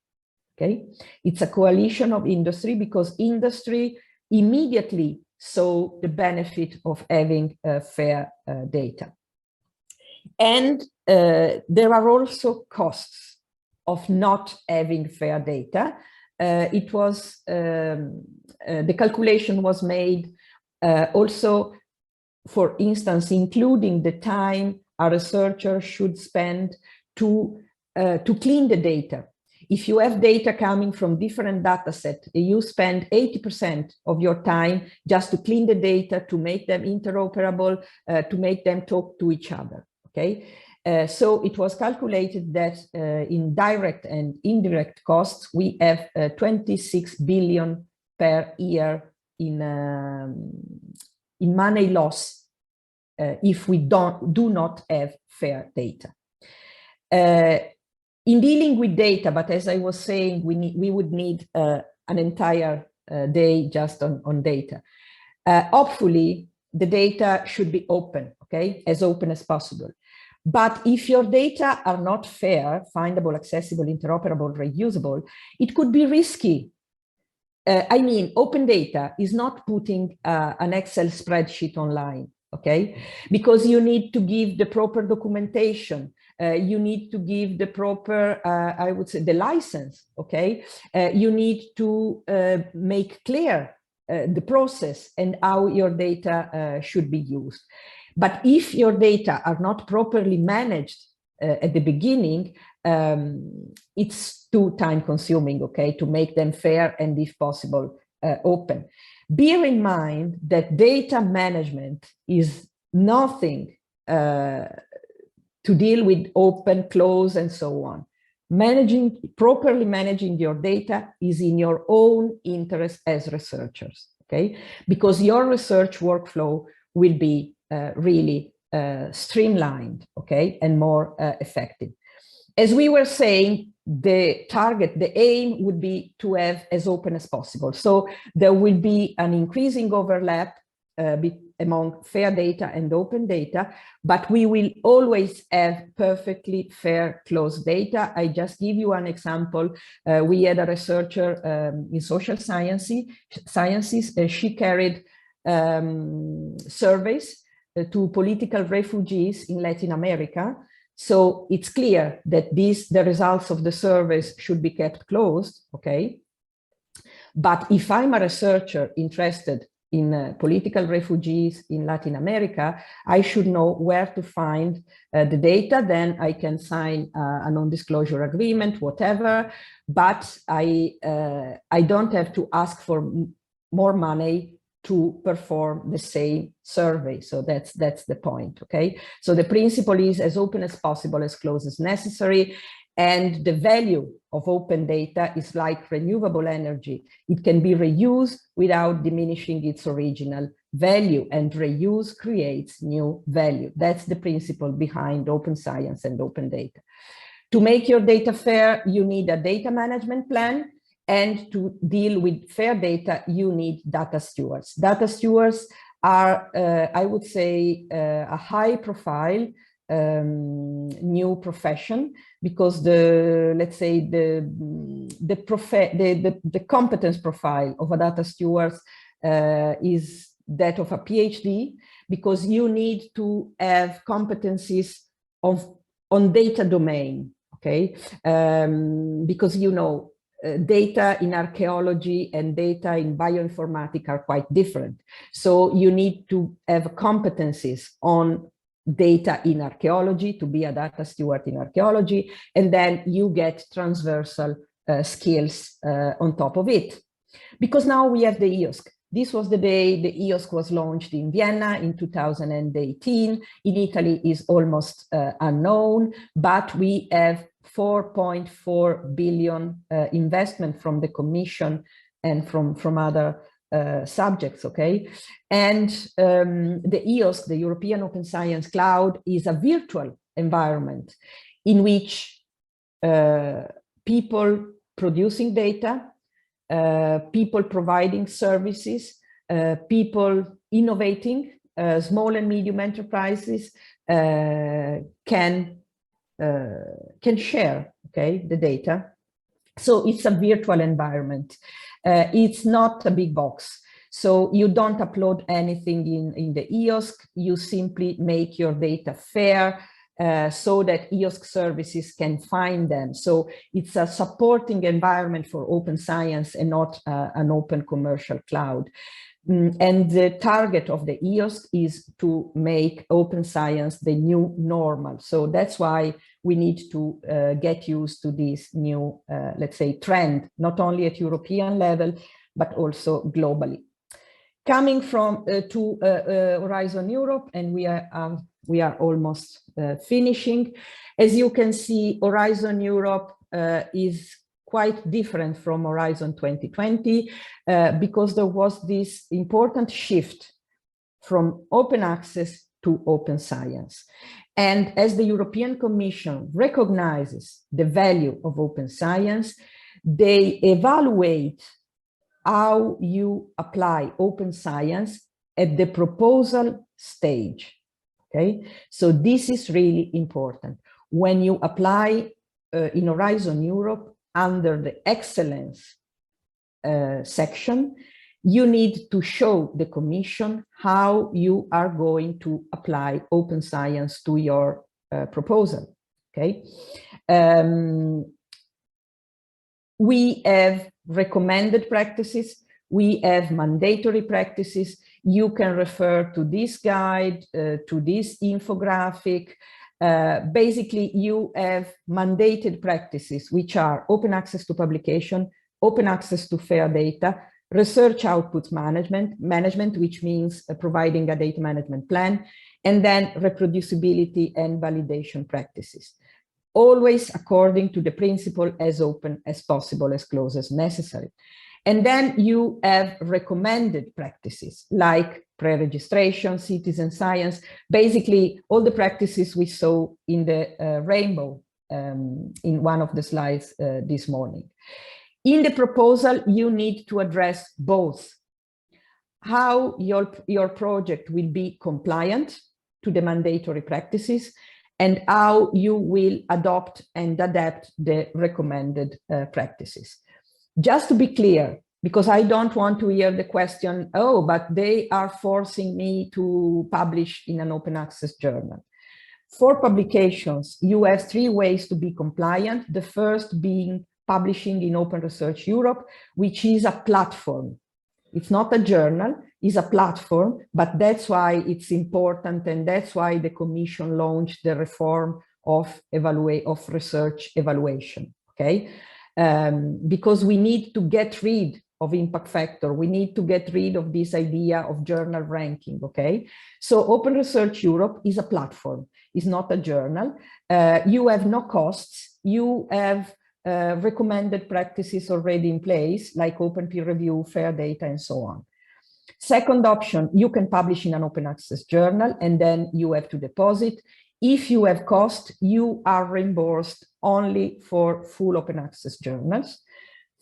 Okay, it's a coalition of industry because industry immediately saw the benefit of having fair data. And there are also costs of not having fair data. The calculation was made also, for instance, including the time a researcher should spend to clean the data. If you have data coming from different data sets, you spend 80% of your time just to clean the data, to make them interoperable, to make them talk to each other, okay? So it was calculated that in direct and indirect costs, we have 26 billion per year in money loss if we do not have fair data. In dealing with data, but as I was saying, we would need an entire day just on data. Hopefully, the data should be open, okay, as open as possible. But if your data are not fair, findable, accessible, interoperable, reusable, it could be risky. I mean, open data is not putting an Excel spreadsheet online, okay? Because you need to give the proper documentation. You need to give the proper, I would say, the license, okay? You need to make clear the process and how your data should be used. But if your data are not properly managed at the beginning, it's too time consuming, okay, to make them fair and, if possible, open. Bear in mind that data management is nothing to deal with open, close, and so on. Properly managing your data is in your own interest as researchers, okay? Because your research workflow will be really streamlined, okay, and more effective. As we were saying, the target, the aim would be to have as open as possible. So there will be an increasing overlap among fair data and open data, but we will always have perfectly fair closed data. I just give you an example. We had a researcher in social sciences. She carried surveys to political refugees in Latin America. So it's clear that the results of the surveys should be kept closed, okay? But if I'm a researcher interested in political refugees in Latin America, I should know where to find the data. Then I can sign a non-disclosure agreement, whatever. But I don't have to ask for more money to perform the same survey. So that's the point, okay? So the principle is as open as possible, as close as necessary. And the value of open data is like renewable energy. It can be reused without diminishing its original value, and reuse creates new value. That's the principle behind open science and open data. To make your data fair, you need a data management plan. And to deal with fair data, you need data stewards. Data stewards are, I would say, a high profile new profession, because let's say the competence profile of a data steward is that of a PhD, because you need to have competencies on data domain, okay? Because data in archaeology and data in bioinformatics are quite different. So you need to have competencies on data in archaeology to be a data steward in archaeology, and then you get transversal skills on top of it. Because now we have the EOSC. This was the day the EOSC was launched in Vienna in 2018. In Italy is almost unknown, but we have 4.4 billion investment from the Commission and from other subjects, okay? And the EOSC, the European Open Science Cloud, is a virtual environment in which people producing data, people providing services, people innovating, small and medium enterprises can share, okay, the data. So it's a virtual environment. It's not a big box. So you don't upload anything in the EOSC, you simply make your data fair so that EOSC services can find them. So it's a supporting environment for open science and not an open commercial cloud. And the target of the EOSC is to make open science the new normal. So that's why we need to get used to this new, let's say, trend, not only at European level, but also globally. Coming from to Horizon Europe, and we are almost finishing. As you can see, Horizon Europe is quite different from Horizon 2020 because there was this important shift from open access to open science. And as the European Commission recognizes the value of open science, they evaluate how you apply open science at the proposal stage, okay? So this is really important. When you apply in Horizon Europe under the excellence section, you need to show the Commission how you are going to apply open science to your proposal, okay? We have recommended practices, we have mandatory practices. You can refer to this guide, to this infographic. Basically, you have mandated practices, which are open access to publication, open access to fair data, research outputs management, which means providing a data management plan, and then reproducibility and validation practices. Always according to the principle as open as possible, as close as necessary. And then you have recommended practices like pre-registration, citizen science, basically all the practices we saw in the rainbow in one of the slides this morning. In the proposal, you need to address both how your project will be compliant to the mandatory practices and how you will adopt and adapt the recommended practices. Just to be clear, because I don't want to hear the question, oh, but they are forcing me to publish in an open access journal. For publications, you have 3 ways to be compliant. The first being publishing in Open Research Europe, which is a platform. It's not a journal, it's a platform, but that's why it's important, and that's why the Commission launched the reform of research evaluation, okay? Because we need to get rid of impact factor, we need to get rid of this idea of journal ranking, okay? So Open Research Europe is a platform, it's not a journal. You have no costs, you have recommended practices already in place, like open peer review, fair data, and so on. Second option, you can publish in an open access journal, and then you have to deposit. If you have cost, you are reimbursed only for full open access journals.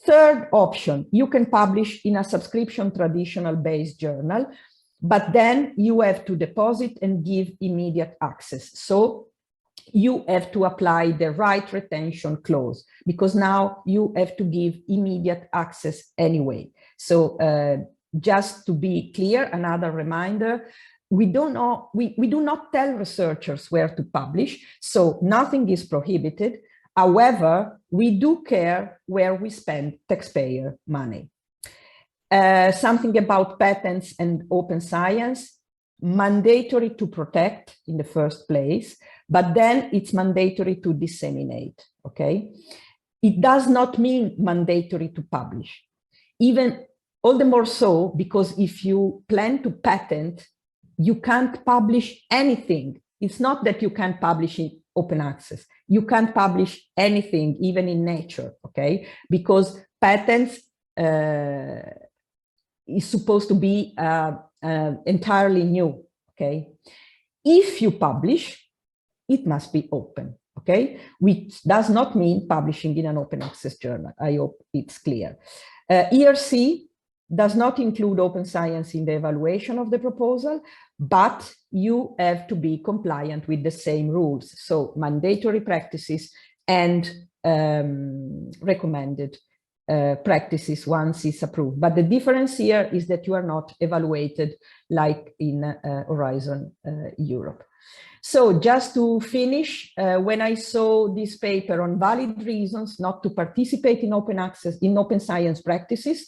Third option, you can publish in a subscription traditional based journal, but then you have to deposit and give immediate access. So you have to apply the right retention clause, because now you have to give immediate access anyway. So just to be clear, another reminder, we do not tell researchers where to publish, so nothing is prohibited. However, we do care where we spend taxpayer money. Something about patents and open science, mandatory to protect in the first place, but then it's mandatory to disseminate, okay? It does not mean mandatory to publish. Even all the more so, because if you plan to patent, you can't publish anything. It's not that you can't publish in open access. You can't publish anything, even in Nature, okay? Because patents is supposed to be entirely new, okay? If you publish, it must be open, okay? Which does not mean publishing in an open access journal. I hope it's clear. ERC does not include open science in the evaluation of the proposal, but you have to be compliant with the same rules. So mandatory practices and recommended practices once it's approved. But the difference here is that you are not evaluated like in Horizon Europe. So just to finish, when I saw this paper on valid reasons not to participate in open access, in open science practices,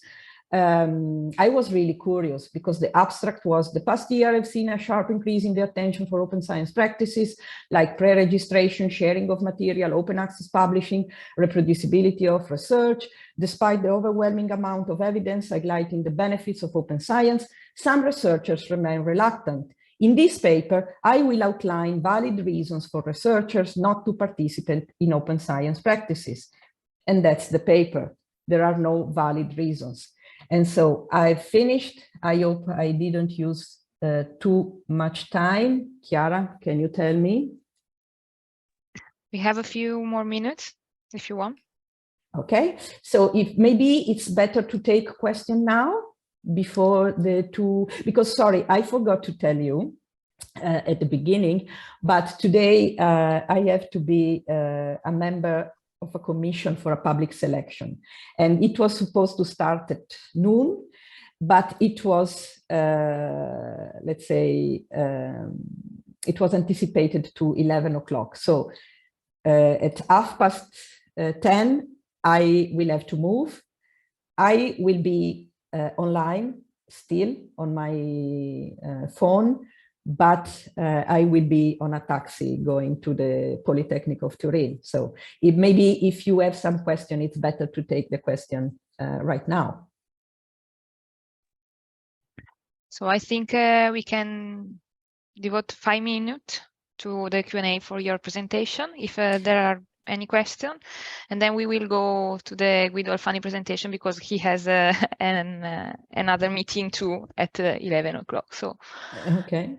I was really curious because the abstract was, the past year I've seen a sharp increase in the attention for open science practices like pre-registration, sharing of material, open access publishing, reproducibility of research. Despite the overwhelming amount of evidence highlighting the benefits of open science, some researchers remain reluctant. In this paper, I will outline valid reasons for researchers not to participate in open science practices. And that's the paper. There are no valid reasons. And so I've finished. I hope I didn't use too much time. Chiara, can you tell me? We have a few more minutes if you want. Okay, so if maybe it's better to take a question now before the two, because sorry, I forgot to tell you at the beginning, but today I have to be a member of a commission for a public selection. And it was supposed to start at noon, but it was, let's say, it was anticipated to 11 o'clock. So at 10:30, I will have to move. I will be online still on my phone, but I will be on a taxi going to the Polytechnic of Turin. So maybe if you have some question, it's better to take the question right now. So I think we can devote 5 minutes to the Q&A for your presentation, if there are any question, and then we will go to the Guido Alfani presentation because he has another meeting too at 11 o'clock. So okay.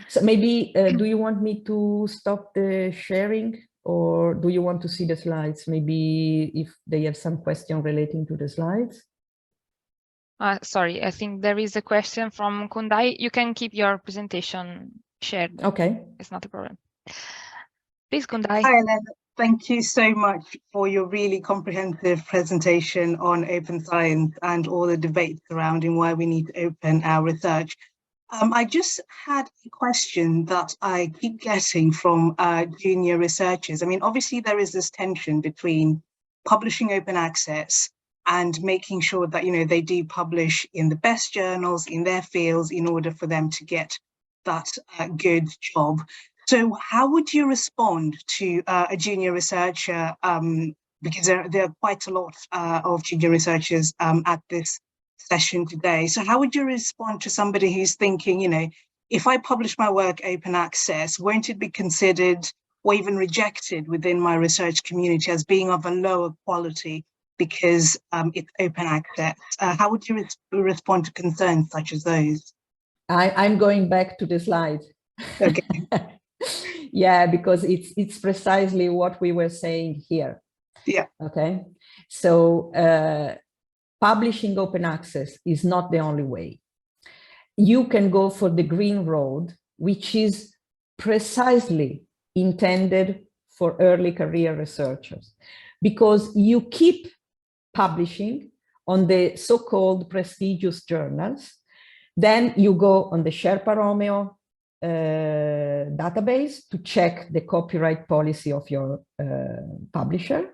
So maybe do you want me to stop the sharing, or do you want to see the slides? Maybe if they have some question relating to the slides. Sorry, I think there is a question from Kundai. You can keep your presentation shared. Okay, it's not a problem. Please, Kundai. Hi, Elena. Thank you so much for your really comprehensive presentation on open science and all the debates surrounding why we need to open our research. I just had a question that I keep getting from junior researchers. I mean, obviously there is this tension between publishing open access and making sure that, you know, they do publish in the best journals in their fields in order for them to get that good job. So how would you respond to a junior researcher, because there are quite a lot of junior researchers at this session today. So how would you respond to somebody who's thinking, you know, if I publish my work open access, won't it be considered or even rejected within my research community as being of a lower quality because it's open access? How would you respond to concerns such as those? I'm going back to the slide. Okay. Yeah, because it's precisely what we were saying here. Yeah. Okay. So publishing open access is not the only way. You can go for the green road, which is precisely intended for early career researchers, because you keep publishing on the so-called prestigious journals. Then you go on the Sherpa Romeo database to check the copyright policy of your publisher.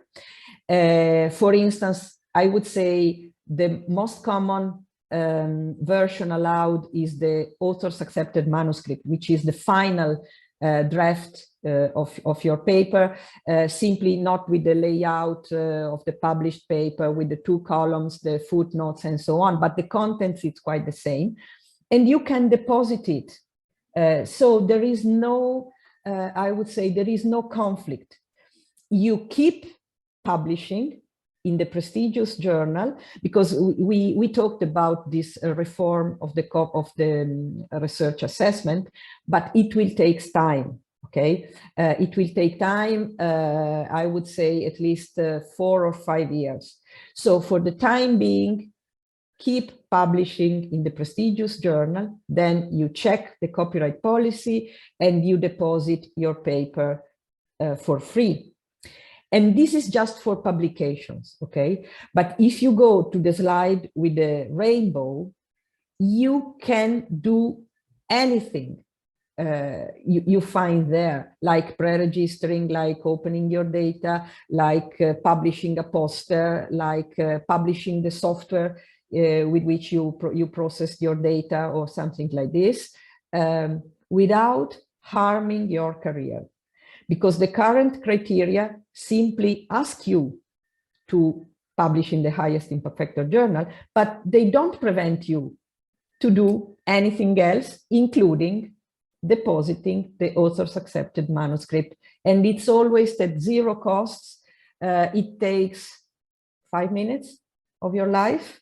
For instance, I would say the most common version allowed is the author's accepted manuscript, which is the final draft of your paper, simply not with the layout of the published paper with the 2 columns, the footnotes and so on, but the contents, it's quite the same. And you can deposit it. So there is no, I would say there is no conflict. You keep publishing in the prestigious journal, because we talked about this reform of the research assessment, but it will take time. okay? It will take time, I would say at least 4 or 5 years. So for the time being, keep publishing in the prestigious journal, then you check the copyright policy and you deposit your paper for free. And this is just for publications, okay? But if you go to the slide with the rainbow, you can do anything you find there, like pre-registering, like opening your data, like publishing a poster, like publishing the software with which you process your data or something like this, without harming your career. Because the current criteria simply ask you to publish in the highest impact factor journal, but they don't prevent you to do anything else, including depositing the author's accepted manuscript. And it's always at zero costs. It takes 5 minutes of your life.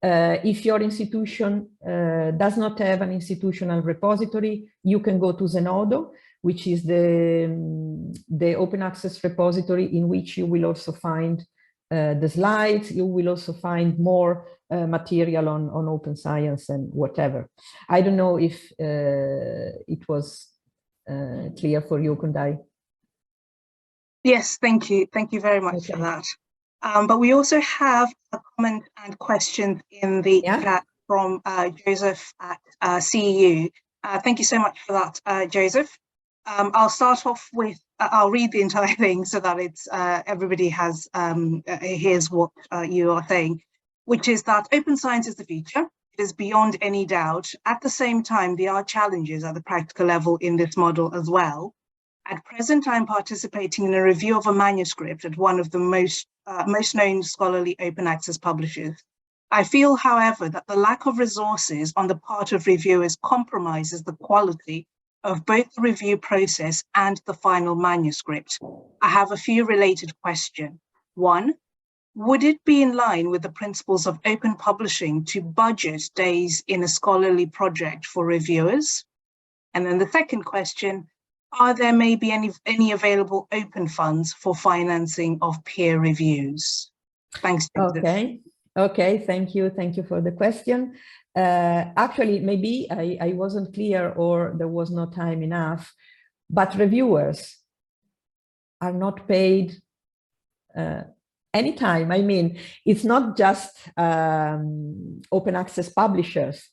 If your institution does not have an institutional repository, you can go to Zenodo, which is the open access repository in which you will also find the slides. You will also find more material on open science and whatever. I don't know if it was clear for you, Kundai. Yes, thank you. Thank you very much for that. But we also have a comment and question in the chat from Joseph at CEU. Thank you so much for that, Joseph. I'll start off with, I'll read the entire thing so that it's everybody has hears what you are saying, which is that open science is the future. It is beyond any doubt. At the same time, there are challenges at the practical level in this model as well. At present, I'm participating in a review of a manuscript at one of the most known scholarly open access publishers. I feel, however, that the lack of resources on the part of reviewers compromises the quality of both the review process and the final manuscript. I have a few related questions. One, would it be in line with the principles of open publishing to budget days in a scholarly project for reviewers? And then the second question, are there maybe any available open funds for financing of peer reviews? Thanks, Joseph. Okay, thank you for the question. Actually, maybe I wasn't clear or there was no time enough, but reviewers are not paid anytime. I mean, it's not just open access publishers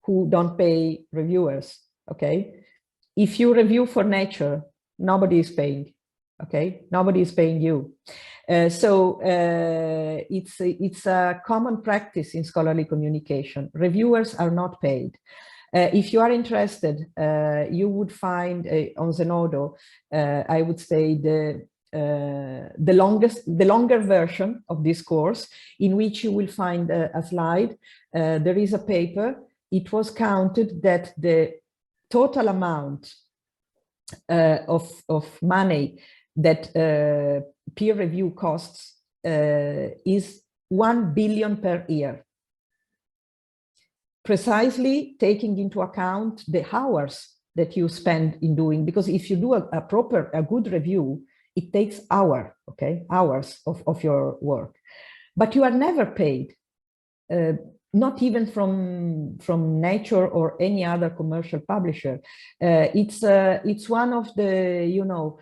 who don't pay reviewers, okay? If you review for Nature, nobody is paying, okay? Nobody is paying you. So it's a common practice in scholarly communication. Reviewers are not paid. If you are interested, you would find on Zenodo, I would say the longer version of this course, in which you will find a slide. There is a paper. It was counted that the total amount of money that peer review costs is 1 billion per year, precisely taking into account the hours that you spend in doing, because if you do a good review, it takes hours of your work, but you are never paid, not even from Nature or any other commercial publisher. It's one of the, you know,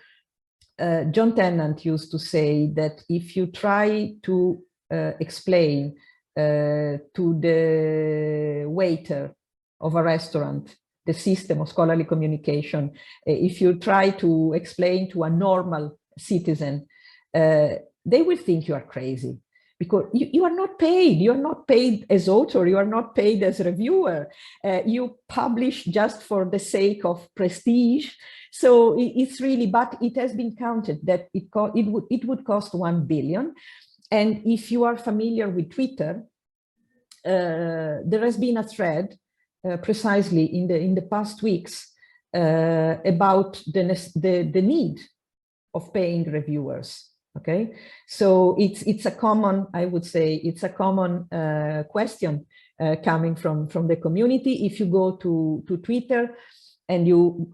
John Tennant used to say that if you try to explain to the waiter of a restaurant the system of scholarly communication, if you try to explain to a normal citizen, they will think you are crazy, because you are not paid. You are not paid as author. You are not paid as reviewer. You publish just for the sake of prestige. So it's really, but it has been counted that it would cost 1 billion. And if you are familiar with Twitter, there has been a thread precisely in the past weeks about the need of paying reviewers. Okay, so it's a common, I would say, it's a common question coming from the community. If you go to Twitter, and you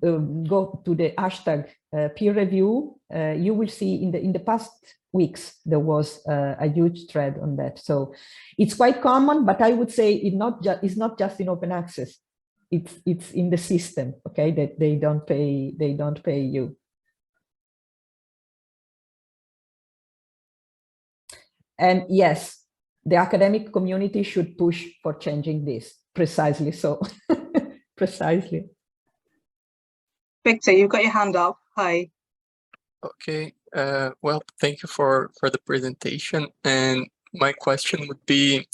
go to the hashtag peer review, you will see in the past weeks there was a huge thread on that. So it's quite common, but I would say it's not just in open access. It's in the system, okay, that they don't pay you. And yes, the academic community should push for changing this, precisely so. Precisely. Victor, you've got your hand up. Hi. Okay, well, thank you for the presentation. And my question would be,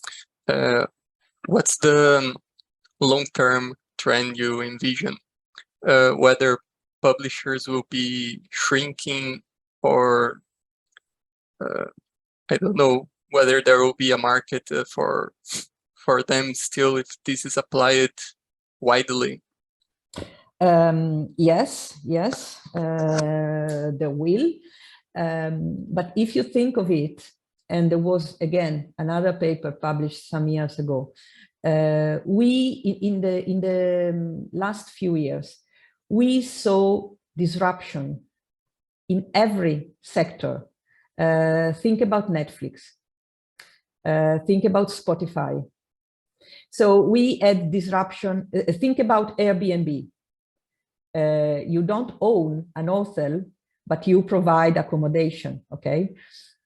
what's the long-term trend you envision? Whether publishers will be shrinking, or I don't know, whether there will be a market for them still if this is applied widely. Yes, there will. But if you think of it, and there was again another paper published some years ago, we in the last few years we saw disruption in every sector. Think about Netflix. Think about Spotify. So we had disruption. Think about Airbnb. You don't own an hotel, but you provide accommodation, okay?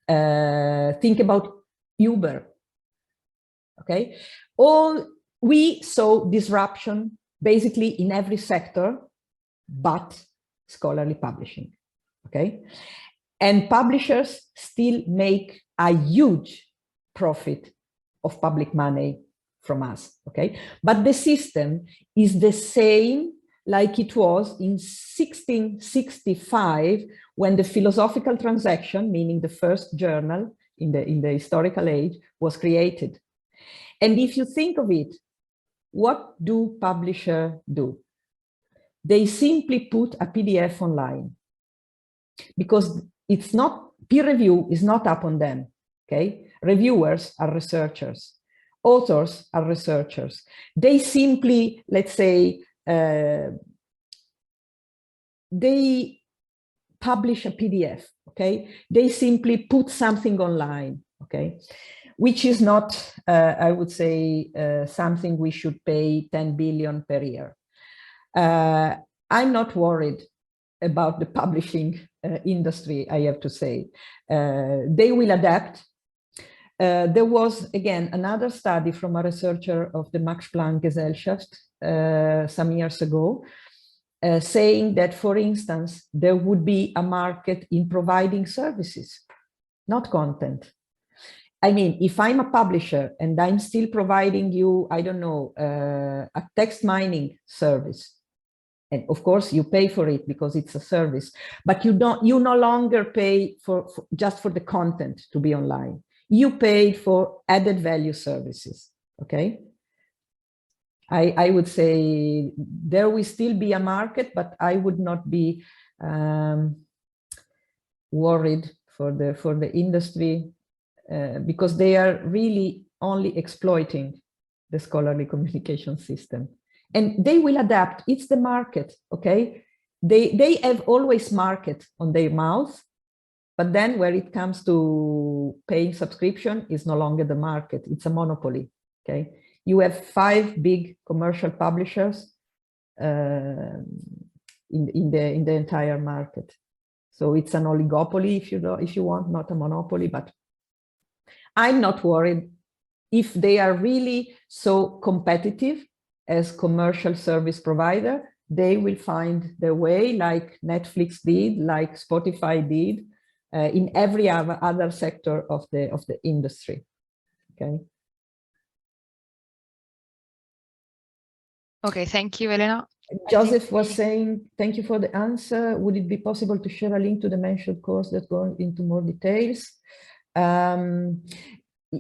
Think about Uber, okay? We saw disruption basically in every sector, but scholarly publishing, okay? And publishers still make a huge profit of public money from us, okay? But the system is the same like it was in 1665, when the philosophical transaction, meaning the first journal in the historical age, was created. And if you think of it, what do publishers do? They simply put a PDF online, because it's not, peer review is not up on them, okay? Reviewers are researchers, authors are researchers. They simply, let's say, they publish a PDF, okay? They simply put something online, okay? Which is not, I would say, something we should pay 10 billion per year. I'm not worried about the publishing industry, I have to say. They will adapt. There was, again, another study from a researcher of the Max Planck Gesellschaft some years ago, saying that, for instance, there would be a market in providing services, not content. I mean, if I'm a publisher and I'm still providing you, I don't know, a text mining service, and of course you pay for it because it's a service, but you no longer pay just for the content to be online. You pay for added value services, okay? I would say there will still be a market, but I would not be worried for the industry, because they are really only exploiting the scholarly communication system, and they will adapt. It's the market, okay? They have always market on their mouth, but then where it comes to paying subscription, is no longer the market, it's a monopoly, okay? You have 5 big commercial publishers in the entire market. So it's an oligopoly, if you want, not a monopoly. But I'm not worried. If they are really so competitive as commercial service provider, they will find their way, like Netflix did, like Spotify did, in every other sector of the industry. Okay. Okay, thank you, Elena. Joseph was saying, thank you for the answer. Would it be possible to share a link to the mentioned course that goes into more details?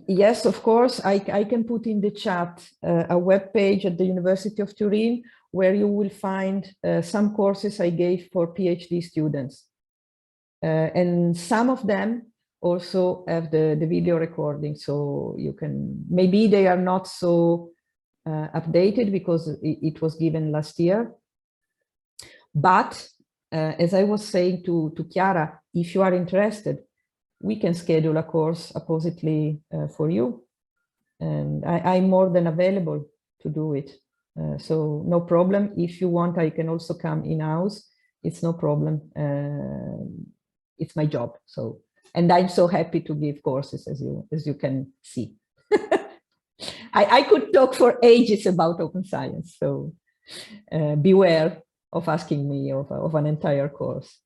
Yes, of course. I can put in the chat a web page at the University of Turin where you will find some courses I gave for PhD students. And some of them also have the video recording, so you can, maybe they are not so updated because it was given last year, But as I was saying to Chiara, if you are interested, we can schedule a course supposedly for you. And I'm more than available to do it. So no problem. If you want, I can also come in-house. It's no problem. It's my job. So, and I'm so happy to give courses, as you can see. I could talk for ages about open science. So beware of asking me of an entire course.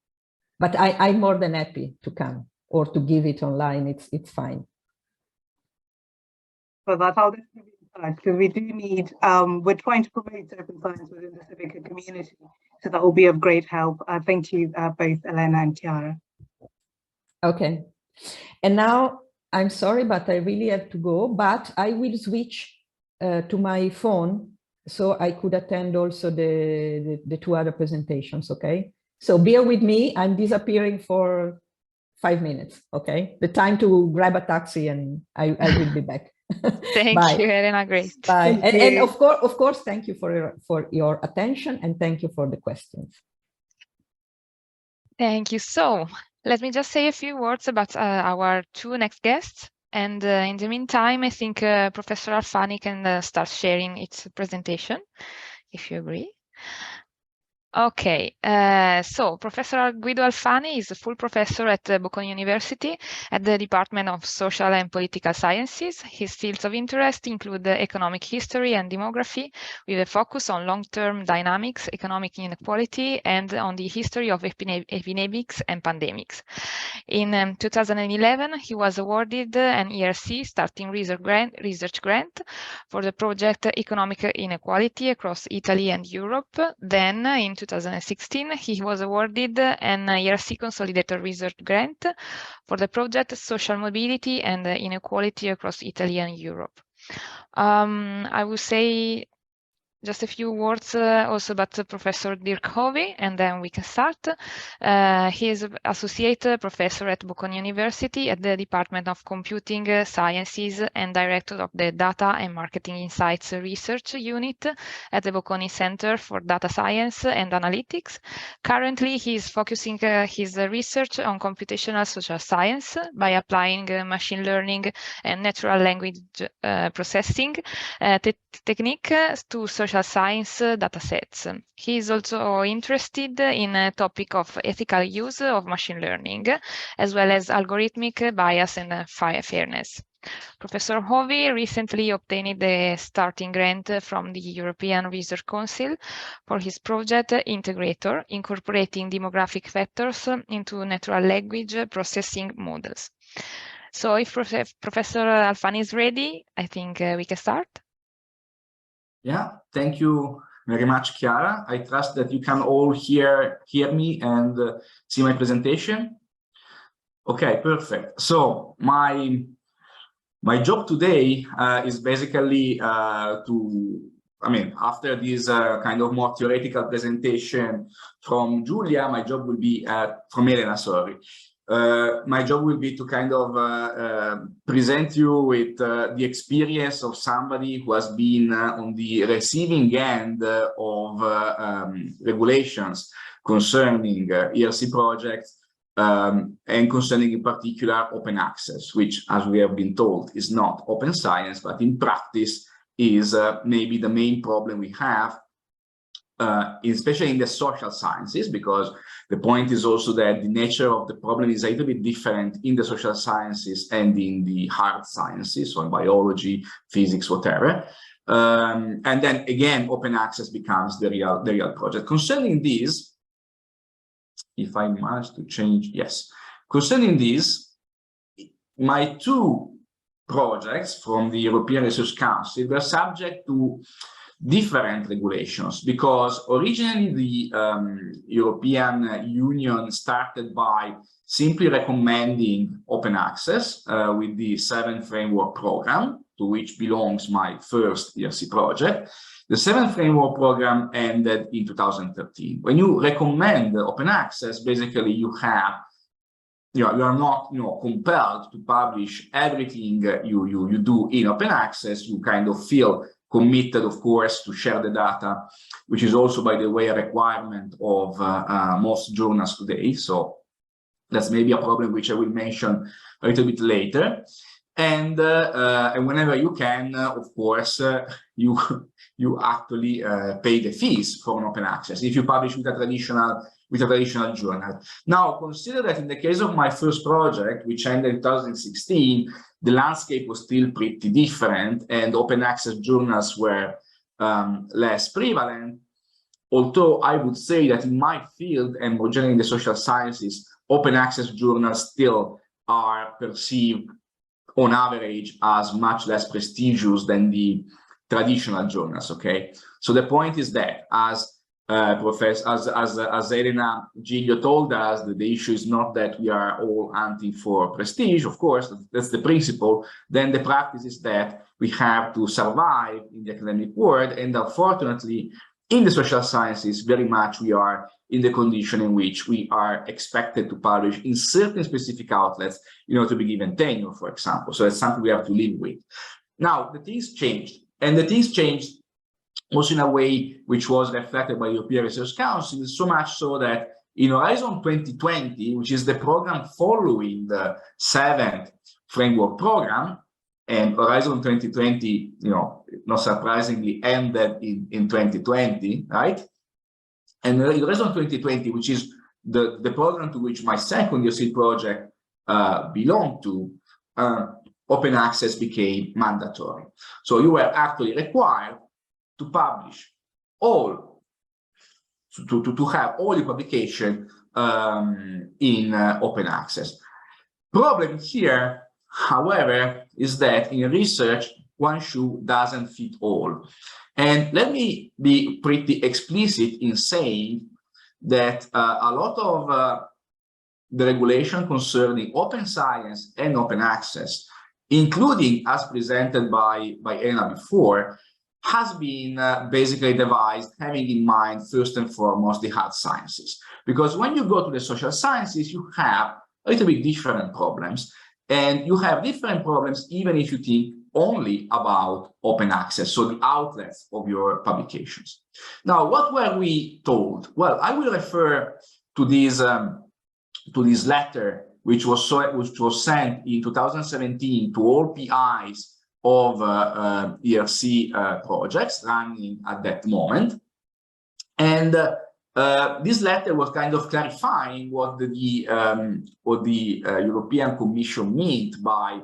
But I'm more than happy to come or to give it online. It's fine. So that's how this will be in touch, because we do need, we're trying to promote open science within the CIVICA community. So that will be of great help. Thank you both, Elena and Chiara. Okay. And now I'm sorry, but I really have to go, but I will switch to my phone so I could attend also the two other presentations, okay? So bear with me, I'm disappearing for 5 minutes, okay? The time to grab a taxi and I will be back. Thank Bye. you, Elena. Great. Bye. And of course, thank you for your attention and thank you for the questions. Thank you. So let me just say a few words about our two next guests. And in the meantime, I think Professor Alfani can start sharing its presentation, if you agree. Okay, so Professor Guido Alfani is a full professor at Bocconi University at the Department of Social and Political Sciences. His fields of interest include economic history and demography, with a focus on long-term dynamics, economic inequality, and on the history of epidemics and pandemics. In 2011, he was awarded an ERC starting research grant for the project Economic Inequality Across Italy and Europe. Then in 2016, he was awarded an ERC Consolidated Research Grant for the project Social Mobility and Inequality Across Italy and Europe. I will say just a few words also about Professor Dirk Hovy, and then we can start. He is Associate Professor at Bocconi University at the Department of Computing Sciences and Director of the Data and Marketing Insights Research Unit at the Bocconi Center for Data Science and Analytics. Currently, he is focusing his research on computational social science by applying machine learning and natural language processing technique to social science datasets. He is also interested in a topic of ethical use of machine learning, as well as algorithmic bias and fairness. Professor Hovy recently obtained the starting grant from the European Research Council for his project Integrator, incorporating demographic factors into natural language processing models. So if Professor Alfani is ready, I think we can start. Yeah, thank you very much, Chiara. I trust that you can all hear me and see my presentation. Okay, perfect. So my job today is basically after this kind of more theoretical presentation from Giulia, my job will be from Elena, sorry. My job will be to kind of present you with the experience of somebody who has been on the receiving end of regulations concerning ERC projects and concerning in particular open access, which, as we have been told, is not open science, but in practice is maybe the main problem we have, especially in the social sciences, because the point is also that the nature of the problem is a little bit different in the social sciences and in the hard sciences, so in biology, physics, whatever. And then again, open access becomes the real project. Concerning this, if I manage to change, yes. Concerning this, my two projects from the European Research Council were subject to different regulations, because originally the European Union started by simply recommending open access with the 7th framework program, to which belongs my first ERC project. The 7th framework program ended in 2013. When you recommend open access, basically you are not compelled to publish everything you do in open access. You kind of feel committed, of course, to share the data, which is also, by the way, a requirement of most journals today. So that's maybe a problem which I will mention a little bit later. And whenever you can, of course, you actually pay the fees for an open access if you publish with a traditional journal. Now, consider that in the case of my first project, which ended in 2016, the landscape was still pretty different, and open access journals were less prevalent. Although I would say that in my field, and more generally in the social sciences, open access journals still are perceived on average as much less prestigious than the traditional journals. Okay, so the point is that as Elena Giglia told us, that the issue is not that we are all hunting for prestige. Of course, that's the principle. Then the practice is that we have to survive in the academic world, and unfortunately, in the social sciences, very much we are in the condition in which we are expected to publish in certain specific outlets in order to be given tenure, for example. So that's something we have to live with. Now, the things changed, and the things changed also in a way which was reflected by the European Research Council, so much so that in Horizon 2020, which is the program following the 7th framework program, and Horizon 2020, not surprisingly, ended in 2020, right? And Horizon 2020, which is the program to which my second year project belonged to, open access became mandatory. So you were actually required to publish all, to have all your publication in open access. Problem here, however, is that in research, one shoe doesn't fit all. And let me be pretty explicit in saying that a lot of the regulation concerning open science and open access, including as presented by Elena before, has been basically devised having in mind first and foremost the hard sciences. Because when you go to the social sciences, you have a little bit different problems. And you have different problems even if you think only about open access, so the outlets of your publications. Now, what were we told? Well, I will refer to this letter which was sent in 2017 to all PIs of ERC projects running at that moment, and this letter was kind of clarifying what the European Commission meant by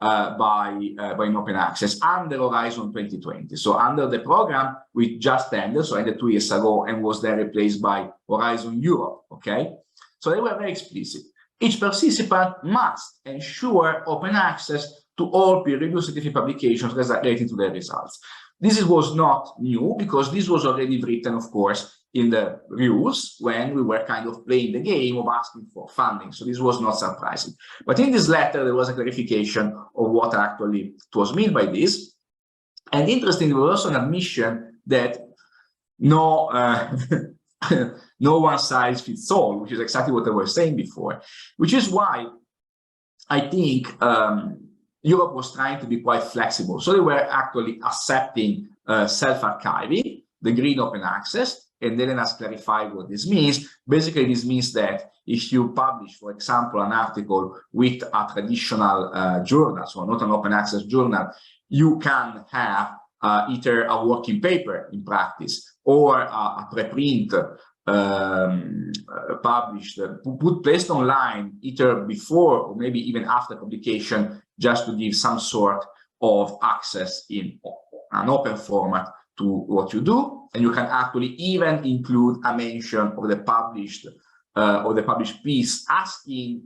an open access under Horizon 2020. So under the program we just ended, so ended 2 years ago, and was then replaced by Horizon Europe. Okay, so they were very explicit. Each participant must ensure open access to all peer-reviewed scientific publications relating to their results. This was not new, because this was already written, of course, in the rules when we were kind of playing the game of asking for funding. So this was not surprising. But in this letter, there was a clarification of what actually was meant by this. And interestingly, there was also an admission that no one size fits all, which is exactly what I was saying before, which is why I think Europe was trying to be quite flexible. So they were actually accepting self-archiving, the green open access, and then has clarified what this means. Basically, this means that if you publish, for example, an article with a traditional journal, so not an open access journal, you can have either a working paper in practice or a preprint published, placed online either before or maybe even after publication, just to give some sort of access in an open format to what you do. And you can actually even include a mention of the published piece, asking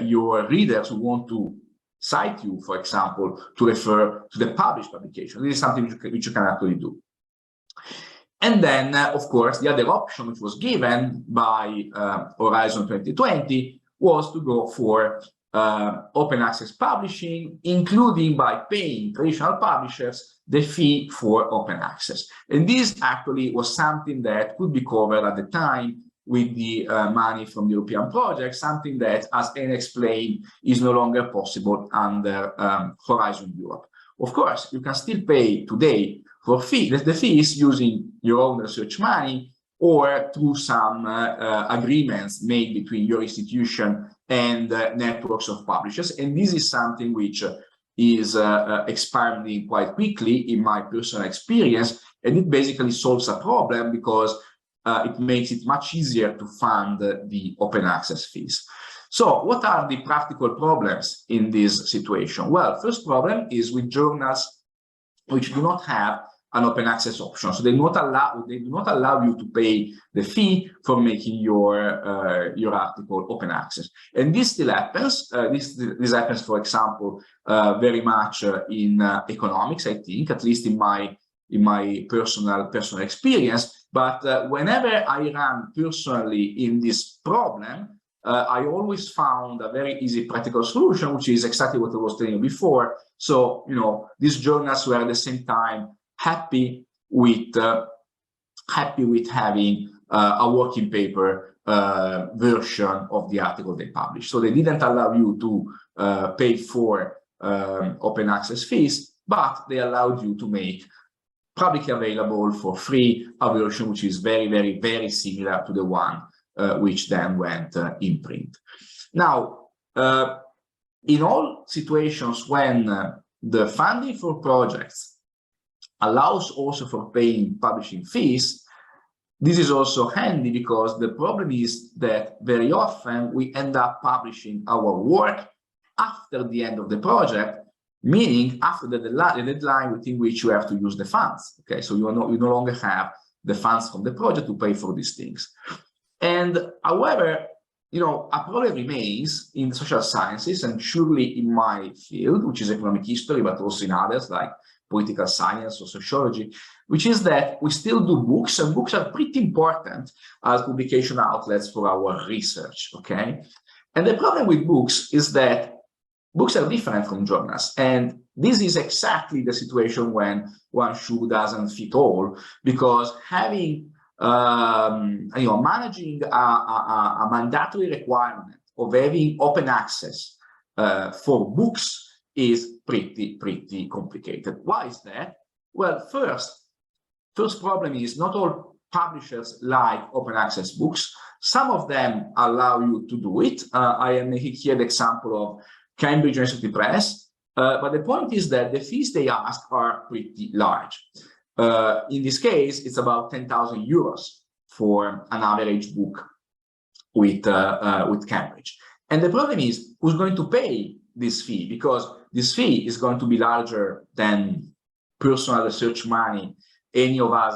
your readers who want to cite you, for example, to refer to the published publication. This is something which you can actually do. And then, of course, the other option which was given by Horizon 2020 was to go for open access publishing, including by paying traditional publishers the fee for open access. And this actually was something that could be covered at the time with the money from the European project, something that, as Anne explained, is no longer possible under Horizon Europe. Of course, you can still pay today for fee, the fees using your own research money or through some agreements made between your institution and networks of publishers. And this is something which is expanding quite quickly in my personal experience, and it basically solves a problem because it makes it much easier to fund the open access fees. So what are the practical problems in this situation? Well, first problem is with journals which do not have an open access option. So they do not allow you to pay the fee for making your article open access. And this still happens. This happens, for example, very much in economics, I think, at least in my personal experience. But whenever I ran personally in this problem, I always found a very easy practical solution, which is exactly what I was telling you before. So, you know, these journals were at the same time happy with having a working paper version of the article they published. So they didn't allow you to pay for open access fees, but they allowed you to make publicly available for free a version which is very, very, very similar to the one which then went in print. Now, in all situations when the funding for projects allows also for paying publishing fees, this is also handy because the problem is that very often we end up publishing our work after the end of the project, meaning after the deadline within which you have to use the funds. Okay, so you no longer have the funds from the project to pay for these things. And however, you know, a problem remains in the social sciences and surely in my field, which is economic history, but also in others like political science or sociology, which is that we still do books, and books are pretty important as publication outlets for our research, okay? And the problem with books is that books are different from journals, and this is exactly the situation when one shoe doesn't fit all, because having, you know, managing a mandatory requirement of having open access for books is pretty complicated. Why is that? Well, first problem is not all publishers like open access books. Some of them allow you to do it. I am making here the example of Cambridge University Press, but the point is that the fees they ask are pretty large. In this case, it's about 10,000 euros for an average book with Cambridge. And the problem is who's going to pay this fee, because this fee is going to be larger than personal research money any of us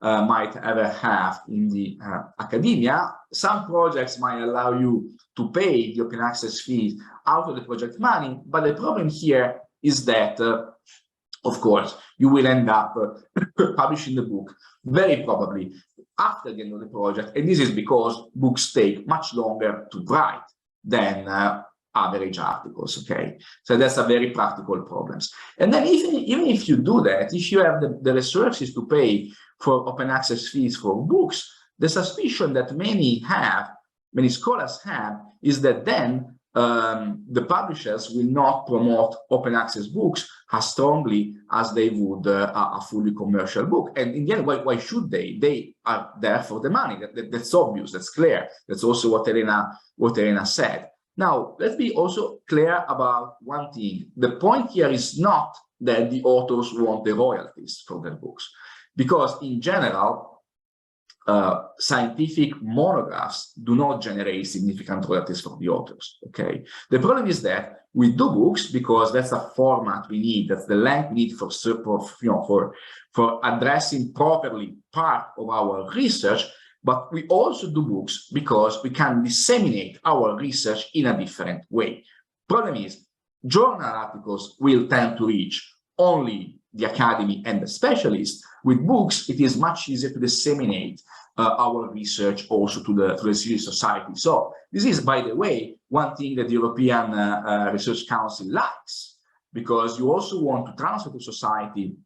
might ever have in the academia. Some projects might allow you to pay the open access fees out of the project money, but the problem here is that, of course, you will end up publishing the book very probably after the end of the project, and this is because books take much longer to write than average articles, okay? So that's a very practical problem. And then even if you do that, if you have the resources to pay for open access fees for books, the suspicion that many scholars have, is that then the publishers will not promote open access books as strongly as they would a fully commercial book. And in the end, why should they? They are there for the money. That's obvious, that's clear. That's also what Elena said. Now, let's be also clear about one thing. The point here is not that the authors want the royalties for their books, because in general, scientific monographs do not generate significant royalties for the authors, okay? The problem is that we do books because that's the format we need, that's the length we need for addressing properly part of our research, but we also do books because we can disseminate our research in a different way. Problem is, journal articles will tend to reach only the academy and the specialists. With books, it is much easier to disseminate our research also to the civil society. So this is, by the way, one thing that the European Research Council likes, because you also want to transfer to society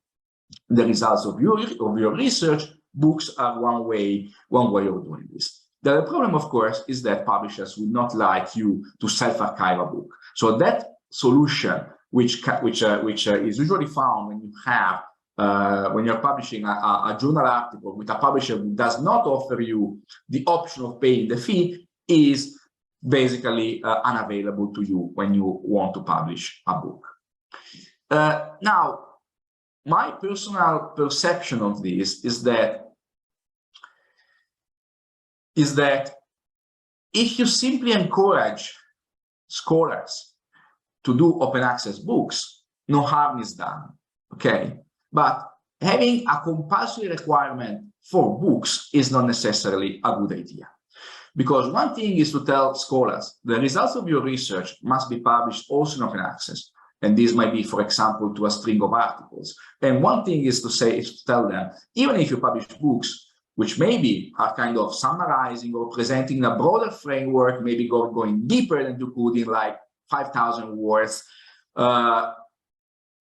the results of your research. Books are one way of doing this. The other problem, of course, is that publishers would not like you to self-archive a book. So that solution, which is usually found when you have when you're publishing a journal article with a publisher who does not offer you the option of paying the fee, is basically unavailable to you when you want to publish a book. Now, my personal perception of this is that if you simply encourage scholars to do open access books, no harm is done, okay? But having a compulsory requirement for books is not necessarily a good idea. Because one thing is to tell scholars, the results of your research must be published also in open access. And this might be, for example, to a string of articles. And one thing is to tell them, even if you publish books, which maybe are kind of summarizing or presenting a broader framework, maybe going deeper than you could in like 5,000 words to a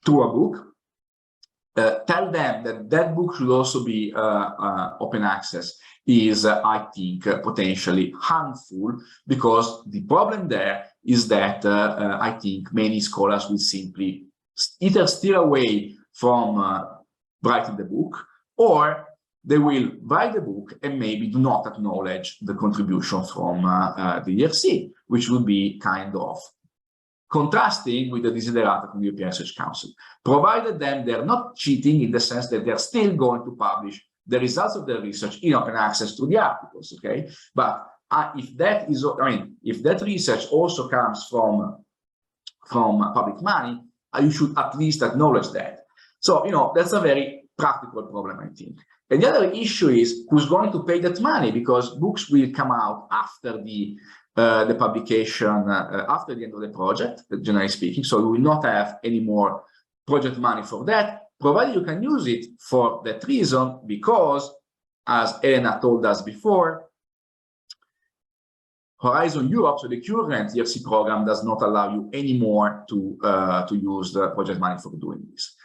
book, tell them that that book should also be open access is, I think, potentially harmful, because the problem there is that I think many scholars will simply either steer away from writing the book, or they will write the book and maybe do not acknowledge the contribution from the ERC, which would be kind of contrasting with the desiderata from the European Research Council, provided them they're not cheating in the sense that they're still going to publish the results of their research in open access to the articles, okay? But if that is, if that research also comes from public money, you should at least acknowledge that. So, that's a very practical problem, I think. And the other issue is who's going to pay that money, because books will come out after the publication, after the end of the project, generally speaking. So we will not have any more project money for that, provided you can use it for that reason, because, as Elena told us before, Horizon Europe, so the current ERC program, does not allow you anymore to use the project money for doing this.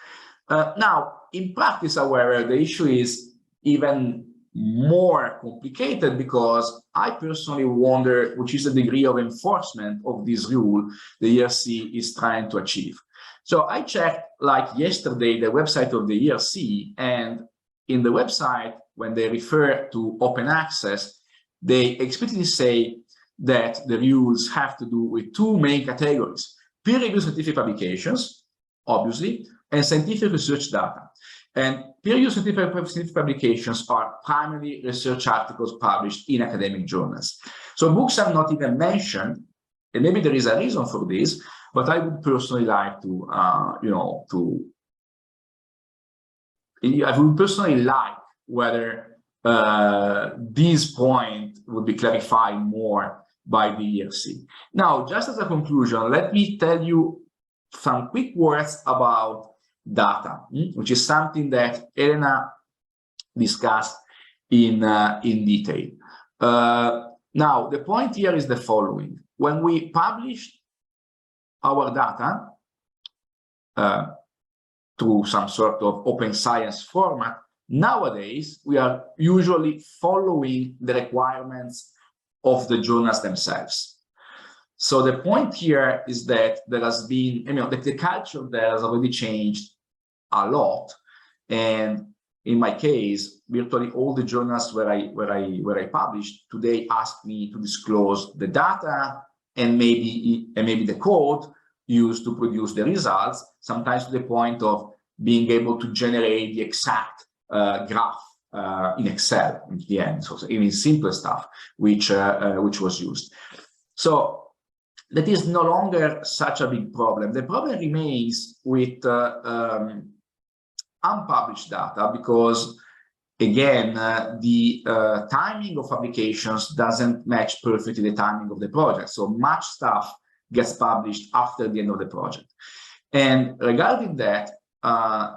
Now, in practice, however, the issue is even more complicated, because I personally wonder which is the degree of enforcement of this rule the ERC is trying to achieve. So I checked, like yesterday, the website of the ERC, and in the website, when they refer to open access, they explicitly say that the rules have to do with two main categories: peer-reviewed scientific publications, obviously, and scientific research data. And peer-reviewed scientific publications are primarily research articles published in academic journals. So books are not even mentioned, and maybe there is a reason for this, but I would personally like to, I would personally like whether this point would be clarified more by the ERC. Now, just as a conclusion, let me tell you some quick words about data, which is something that Elena discussed in detail. Now, the point here is the following. When we published our data to some sort of open science format, nowadays we are usually following the requirements of the journals themselves. So the point here is that there has been, the culture there has already changed a lot. And in my case, virtually all the journals where I published today ask me to disclose the data and maybe the code used to produce the results, sometimes to the point of being able to generate the exact graph in Excel in the end. So even simpler stuff, which was used. So that is no longer such a big problem. The problem remains with unpublished data, because again, the timing of publications doesn't match perfectly the timing of the project. So much stuff gets published after the end of the project. And regarding that,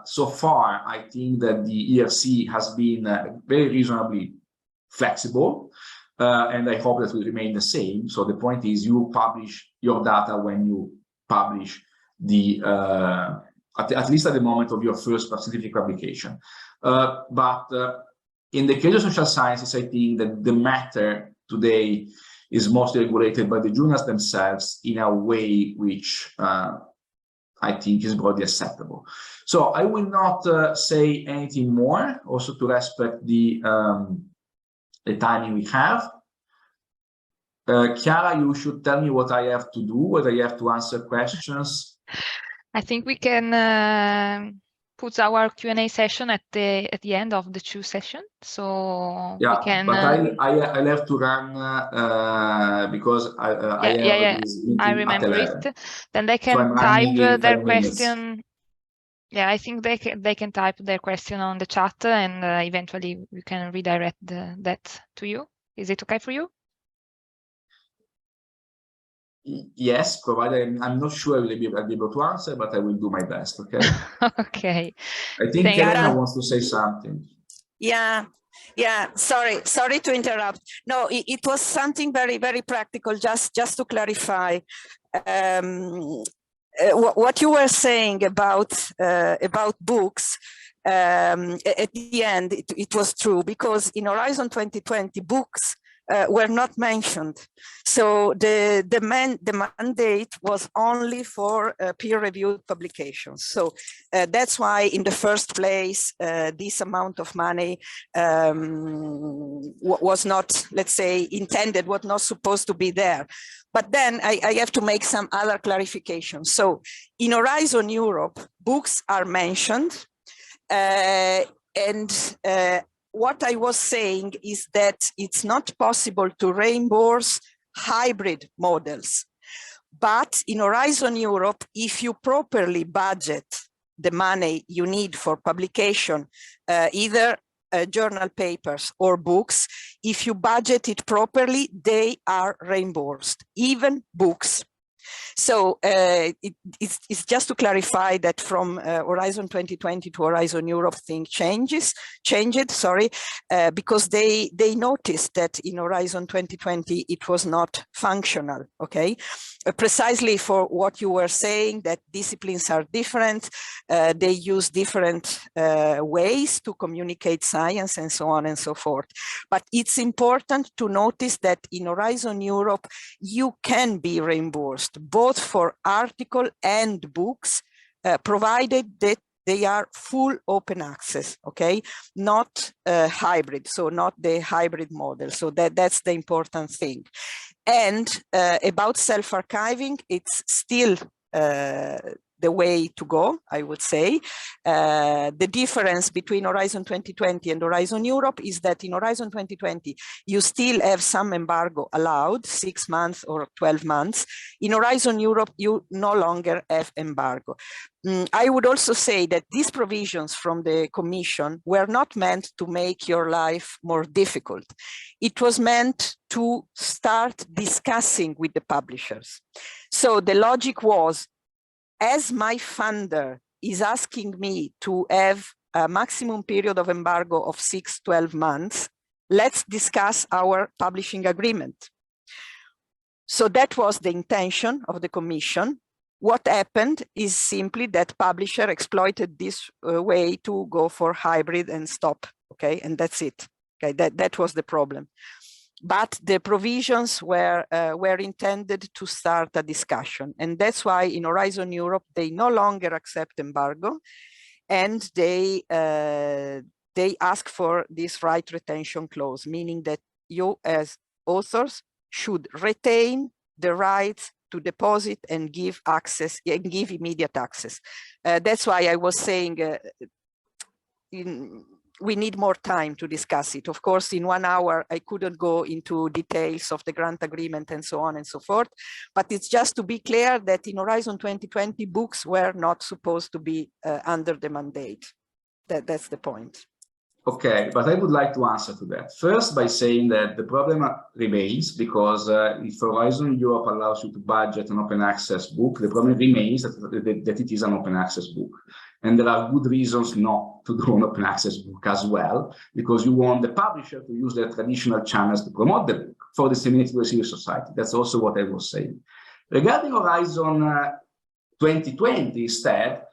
so far, I think that the ERC has been very reasonably flexible, and I hope that will remain the same. So the point is, you publish your data when you publish the, at least at the moment of your first scientific publication. But in the case of social sciences, I think that the matter today is mostly regulated by the journals themselves in a way which I think is broadly acceptable. So I will not say anything more, also to respect the timing we have. Chiara, you should tell me what I have to do, whether I have to answer questions. I think we can put our Q&A session at the end of the 2 sessions. So yeah, we can. But I'll have to run because I have this meeting I remember at 11. it. Then they can type their question. Yeah, I think they can type their question on the chat, and eventually we can redirect that to you. Is it okay for you? Yes, provided I'm not sure I'll be able to answer, but I will do my best. Okay. Okay. I think Elena wants to say something. Yeah. Sorry to interrupt. No, it was something very, very practical. Just to clarify, what you were saying about books. At the end, it was true, because in Horizon 2020, books were not mentioned. So the mandate was only for peer-reviewed publications. So that's why in the first place, this amount of money was not, let's say, intended, was not supposed to be there. But then I have to make some other clarifications. So in Horizon Europe, books are mentioned, what I was saying is that it's not possible to reimburse hybrid models. But in Horizon Europe, if you properly budget the money you need for publication, either journal papers or books, if you budget it properly, they are reimbursed, even books. So it's just to clarify that from Horizon 2020 to Horizon Europe, things changed, because they noticed that in Horizon 2020 it was not functional. Okay, precisely for what you were saying, that disciplines are different, they use different ways to communicate science and so on and so forth. But it's important to notice that in Horizon Europe you can be reimbursed both for article and books, provided that they are full open access, okay, not hybrid, so not the hybrid model. So that's the important thing. And about self-archiving, it's still the way to go, I would say. The difference between Horizon 2020 and Horizon Europe is that in Horizon 2020, you still have some embargo allowed, 6 months or 12 months. In Horizon Europe, you no longer have embargo. I would also say that these provisions from the Commission were not meant to make your life more difficult. It was meant to start discussing with the publishers. So the logic was, as my funder is asking me to have a maximum period of embargo of 6-12 months, let's discuss our publishing agreement. So that was the intention of the Commission. What happened is simply that publisher exploited this way to go for hybrid and stop, okay? And that's it, okay? That was the problem. But the provisions were intended to start a discussion. And that's why in Horizon Europe, they no longer accept embargo, and they ask for this right retention clause, meaning that you as authors should retain the right to deposit and give access and give immediate access. That's why I was saying we need more time to discuss it. Of course, in 1 hour, I couldn't go into details of the grant agreement and so on and so forth, but it's just to be clear that in Horizon 2020, books were not supposed to be under the mandate. That's the point. Okay, but I would like to answer to that. First, by saying that the problem remains, because if Horizon Europe allows you to budget an open access book, the problem remains that it is an open access book. And there are good reasons not to do an open access book as well, because you want the publisher to use their traditional channels to promote the book for disseminating to the civil society. That's also what I was saying. Regarding Horizon 2020, instead,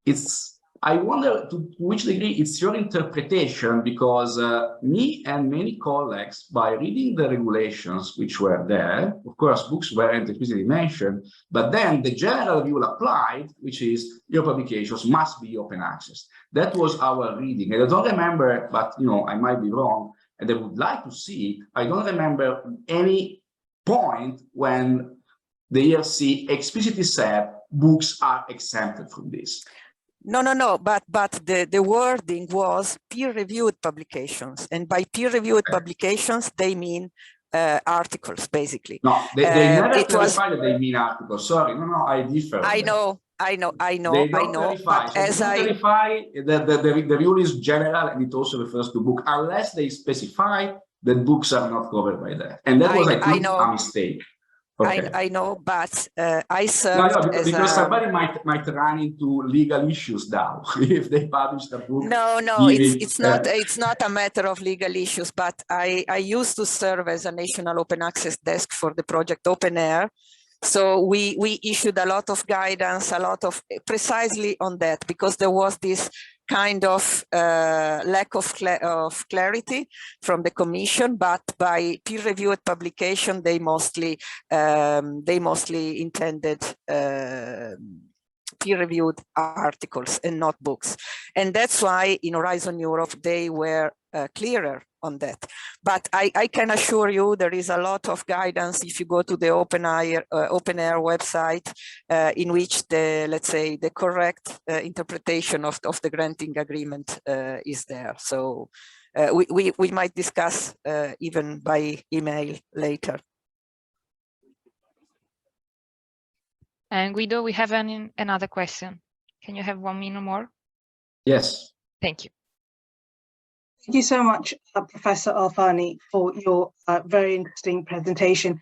it's I wonder to which degree it's your interpretation, because me and many colleagues, by reading the regulations which were there, of course, books weren't explicitly mentioned, but then the general rule applied, which is your publications must be open access. That was our reading. And I don't remember, but I might be wrong, and I would like to see, I don't remember any point when the ERC explicitly said books are exempted from this. No, but the wording was peer-reviewed publications, and by peer-reviewed publications they mean articles, basically. No, they never clarify that they mean articles. Sorry, no, I differ. I know. They don't clarify. But so as I clarify, the rule is general, and it also refers to book, unless they specify that books are not covered by that. And that was, I think, a mistake. Okay. I know, but I served because somebody might run into legal issues now if they publish the book. No, it's not a matter of legal issues, but I used to serve as a national open access desk for the project Open Air. So we issued a lot of guidance, precisely on that, because there was this kind of lack of clarity from the Commission, but by peer-reviewed publication, they mostly intended peer-reviewed articles and not books. And that's why in Horizon Europe, they were clearer on that. But I can assure you there is a lot of guidance if you go to the Open Air website in which let's say the correct interpretation of the granting agreement is there. So we might discuss even by email later. And Guido, we have another question. Can you have 1 minute more? Yes. Thank you. Thank you so much, Professor Alfani, for your very interesting presentation.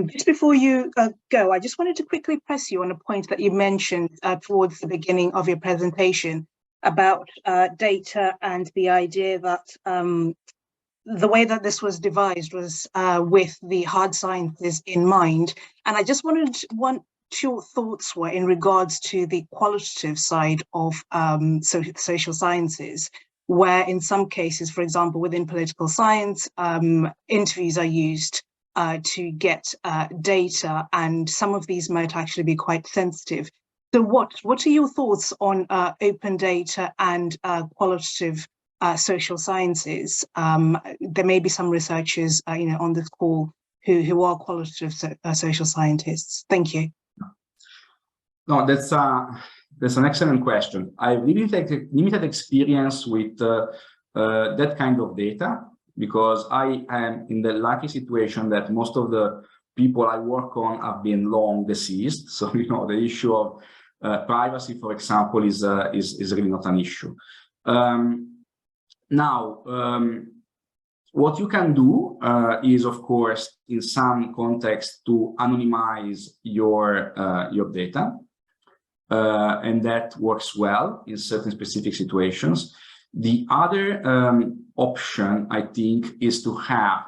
Just before you go, I just wanted to quickly press you on a point that you mentioned towards the beginning of your presentation about data and the idea that the way that this was devised was with the hard sciences in mind. And I just wanted what your thoughts were in regards to the qualitative side of social sciences, where in some cases, for example, within political science, interviews are used to get data, and some of these might actually be quite sensitive. So what are your thoughts on open data and qualitative social sciences? There may be some researchers on this call who are qualitative social scientists. Thank you. No, that's an excellent question. I have limited experience with that kind of data, because I am in the lucky situation that most of the people I work on have been long deceased. So the issue of privacy, for example, is really not an issue. Now, what you can do is, of course, in some context, to anonymize your data. And that works well in certain specific situations. The other option, I think, is to have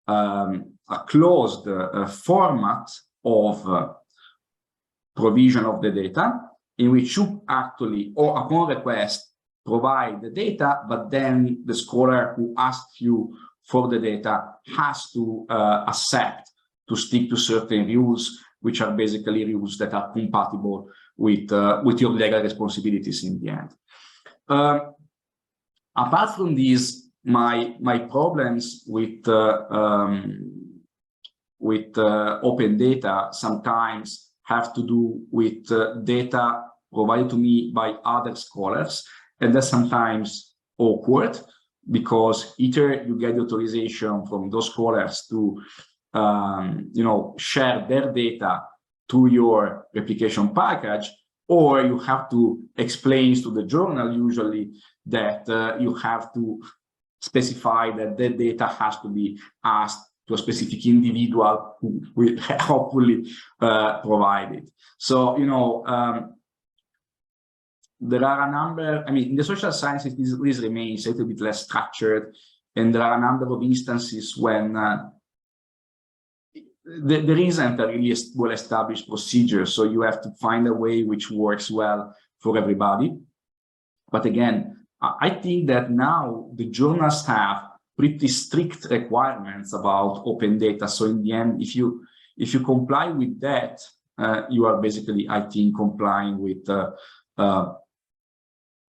a closed format of provision of the data, in which you actually, or upon request, provide the data, but then the scholar who asks you for the data has to accept to stick to certain rules, which are basically rules that are compatible with your legal responsibilities in the end. Apart from these, my problems with open data sometimes have to do with data provided to me by other scholars, and that's sometimes awkward, because either you get the authorization from those scholars to share their data to your replication package, or you have to explain to the journal usually that you have to specify that the data has to be asked to a specific individual who will hopefully provide it. So, there are a number, in the social sciences, this remains a little bit less structured, and there are a number of instances when there isn't a really well-established procedure, so you have to find a way which works well for everybody. But again, I think that now the journals have pretty strict requirements about open data. So in the end, if you comply with that, you are basically, I think, complying with,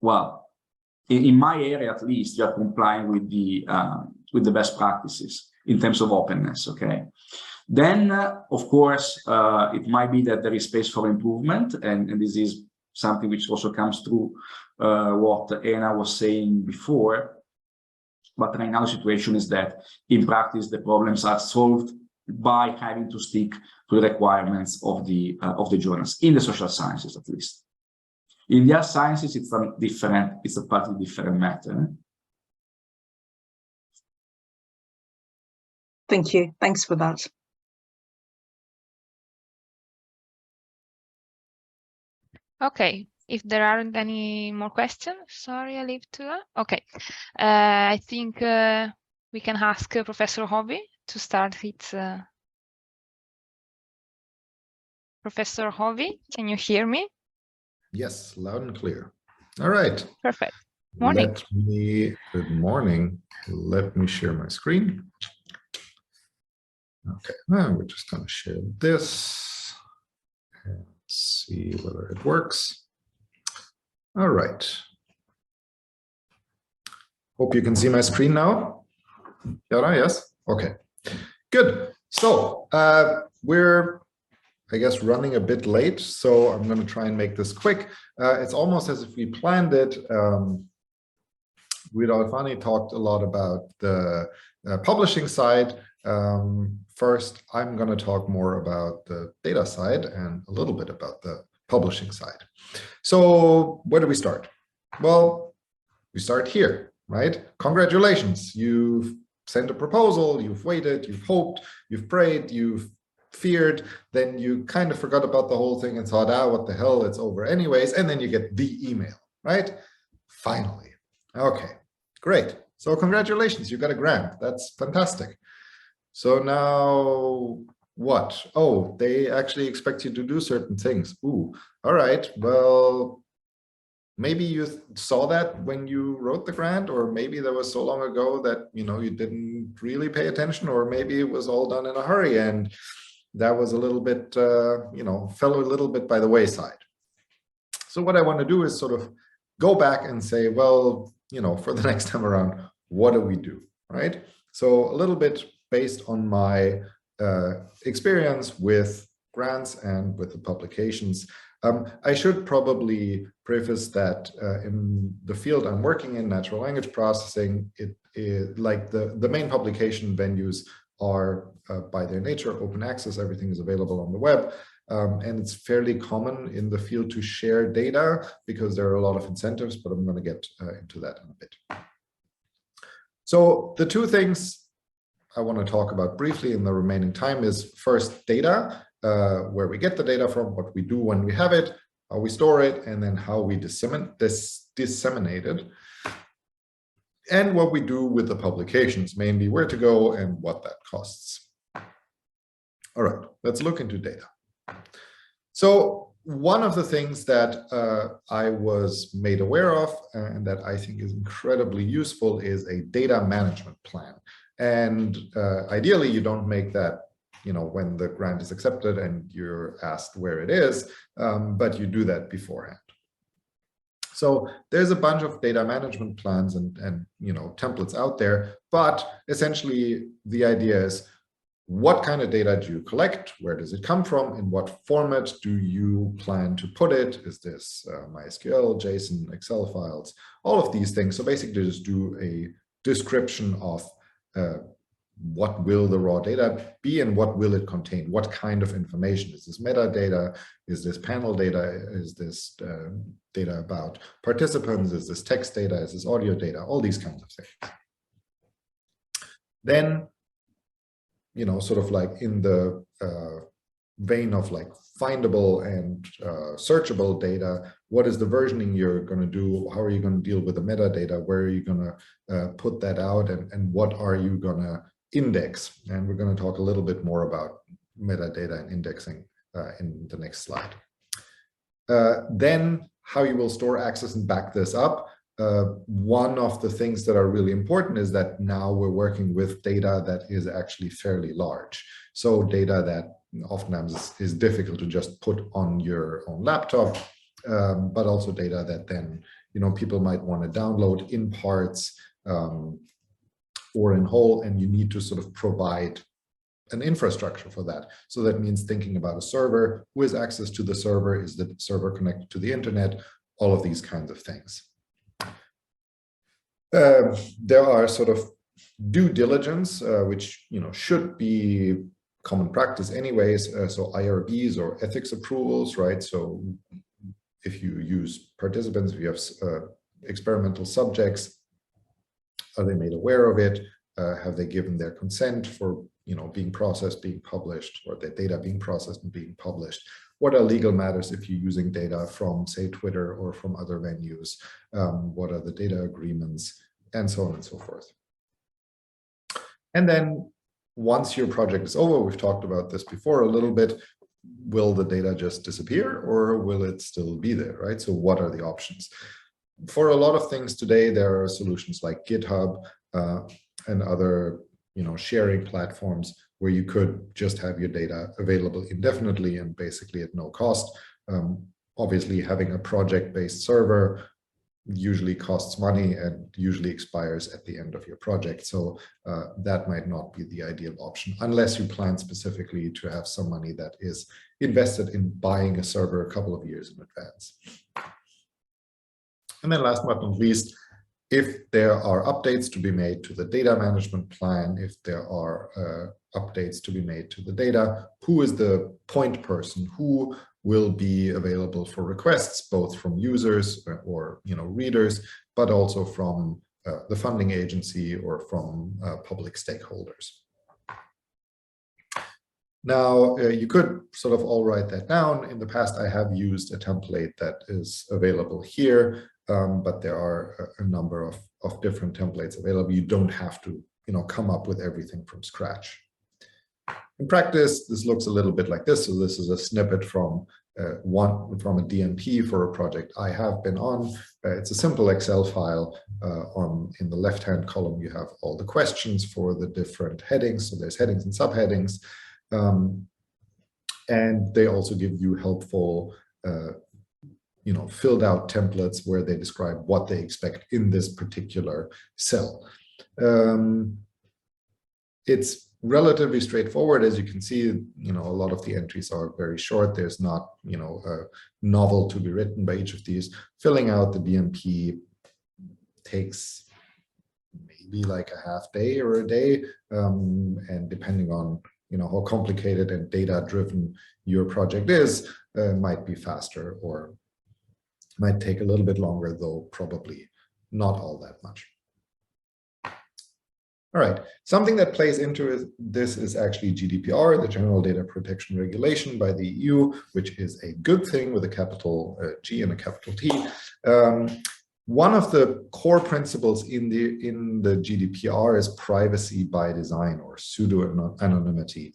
well, in my area at least, you are complying with the best practices in terms of openness. Okay. Then, of course, it might be that there is space for improvement, and this is something which also comes through what Anna was saying before. But right now the situation is that in practice the problems are solved by having to stick to the requirements of the journals, in the social sciences at least. In the earth sciences, it's a partly different matter. Thank you. Thanks for that. Okay, if there aren't any more questions, sorry, I leave to okay. I think we can ask Professor Hovy to start its. Professor Hovy, can you hear me? Yes, loud and clear. All right. Perfect. Morning. Good morning. Let me share my screen. Okay, now we're just going to share this and see whether it works. All right. Hope you can see my screen now. Yara, yes? Okay, good. So we're, I guess, running a bit late, so I'm going to try and make this quick. It's almost as if we planned it. Guido Alfani talked a lot about the publishing side. First, I'm going to talk more about the data side and a little bit about the publishing side. So where do we start? Well, we start here, right? Congratulations. You've sent a proposal, you've waited, you've hoped, you've prayed, you've feared, then you kind of forgot about the whole thing and thought, ah, what the hell, it's over anyways, and then you get the email, right? Finally. Okay, great. So congratulations, you got a grant. That's fantastic. So now what? Oh, they actually expect you to do certain things. Ooh, all right, well, maybe you saw that when you wrote the grant, or maybe that was so long ago that, you know, you didn't really pay attention, or maybe it was all done in a hurry and that was a little bit, you know, fell a little bit by the wayside. So what I want to do is sort of go back and say, well, you know, for the next time around, what do we do, right? So a little bit based on my experience with grants and with the publications. I should probably preface that in the field I'm working in, natural language processing, like the main publication venues are by their nature open access. Everything is available on the web, and it's fairly common in the field to share data because there are a lot of incentives, but I'm going to get into that in a bit. So the two things I want to talk about briefly in the remaining time is first data, where we get the data from, what we do when we have it, how we store it, and then how we disseminate it. And what we do with the publications, mainly where to go and what that costs. All right, let's look into data. So one of the things that I was made aware of and that I think is incredibly useful is a data management plan. And ideally, you don't make that, you know, when the grant is accepted and you're asked where it is, but you do that beforehand. So there's a bunch of data management plans and you know, templates out there, but essentially the idea is, what kind of data do you collect? Where does it come from? In what format do you plan to put it? Is this MySQL, JSON, Excel files, all of these things. So basically just do a description of what will the raw data be and what will it contain? What kind of information? Is this metadata? Is this panel data? Is this data about participants? Is this text data? Is this audio data? All these kinds of things. Then, you know, sort of like in the vein of like findable and searchable data, what is the versioning you're going to do? How are you going to deal with the metadata? Where are you going to put that out? And what are you going to index? And we're going to talk a little bit more about metadata and indexing in the next slide. Then how you will store, access, and back this up. one of the things that are really important is that now we're working with data that is actually fairly large. So data that oftentimes is difficult to just put on your own laptop, but also data that then, you know, people might want to download in parts or in whole, and you need to sort of provide an infrastructure for that. So that means thinking about a server, who has access to the server, is the server connected to the internet, all of these kinds of things. There are sort of due diligence, which, you know, should be common practice anyways. So IRBs or ethics approvals, right? So if you use participants, if you have experimental subjects, are they made aware of it? Have they given their consent for, you know, being processed, being published, or the data being processed and being published? What are legal matters if you're using data from, say, Twitter or from other venues? What are the data agreements, and so on and so forth. And then once your project is over, we've talked about this before a little bit, will the data just disappear or will it still be there, right? So what are the options? For a lot of things today, there are solutions like GitHub and other, you know, sharing platforms where you could just have your data available indefinitely and basically at no cost. Obviously, having a project-based server usually costs money and usually expires at the end of your project. So that might not be the ideal option unless you plan specifically to have some money that is invested in buying a server a couple of years in advance. And then last but not least, if there are updates to be made to the data management plan, if there are updates to be made to the data, who is the point person? Who will be available for requests, both from users or, you know, readers, but also from the funding agency or from public stakeholders? Now, you could sort of all write that down. In the past, I have used a template that is available here, but there are a number of different templates available. You don't have to, you know, come up with everything from scratch. In practice, this looks a little bit like this. So this is a snippet from a DMP for a project I have been on. It's a simple Excel file. In the left-hand column, you have all the questions for the different headings. So there's headings and subheadings. And they also give you helpful, you know, filled out templates where they describe what they expect in this particular cell. It's relatively straightforward. As you can see, you know, a lot of the entries are very short. There's not, you know, a novel to be written by each of these. Filling out the DMP takes maybe like a half day or a day, and depending on, you know, how complicated and data driven your project is, might be faster or might take a little bit longer, though probably not all that much. All right, something that plays into this is actually GDPR, the General Data Protection Regulation by the EU, which is a good thing with a capital G and a capital T. One of the core principles in the GDPR is privacy by design, or pseudo-anonymity.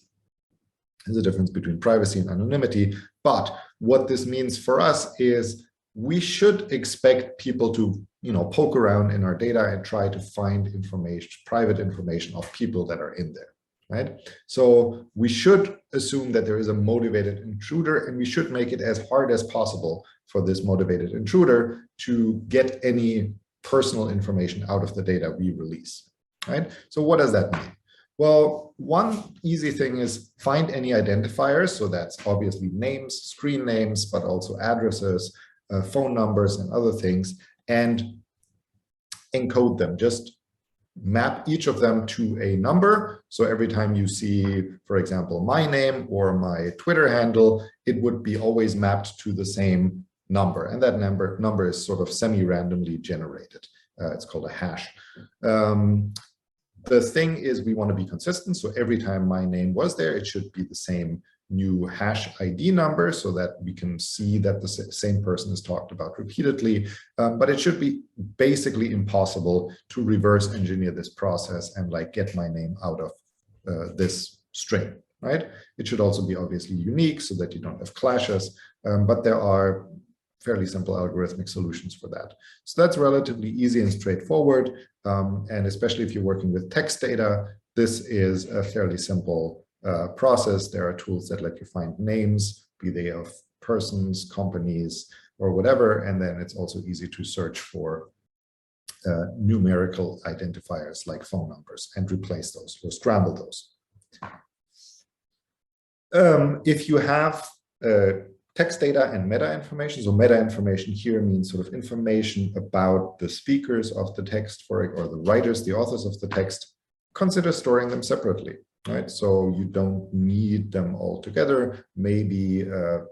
There's a difference between privacy and anonymity, but what this means for us is we should expect people to, you know, poke around in our data and try to find information, private information of people that are in there, right? So we should assume that there is a motivated intruder, and we should make it as hard as possible for this motivated intruder to get any personal information out of the data we release, right? So what does that mean? Well, one easy thing is find any identifiers. So that's obviously names, screen names, but also addresses, phone numbers and other things, and encode them. Just map each of them to a number. So every time you see, for example, my name or my Twitter handle, it would be always mapped to the same number. And that number is sort of semi-randomly generated. It's called a hash. The thing is, we want to be consistent. So every time my name was there, it should be the same new hash ID number so that we can see that the same person is talked about repeatedly. But it should be basically impossible to reverse engineer this process and like get my name out of this string, right? It should also be obviously unique so that you don't have clashes. But there are fairly simple algorithmic solutions for that. So that's relatively easy and straightforward. And especially if you're working with text data, this is a fairly simple process. There are tools that let you find names, be they of persons, companies, or whatever. And then it's also easy to search for numerical identifiers like phone numbers and replace those or scramble those. If you have text data and meta information, so meta information here means sort of information about the speakers of the text or the writers, the authors of the text, consider storing them separately, right? So you don't need them all together. Maybe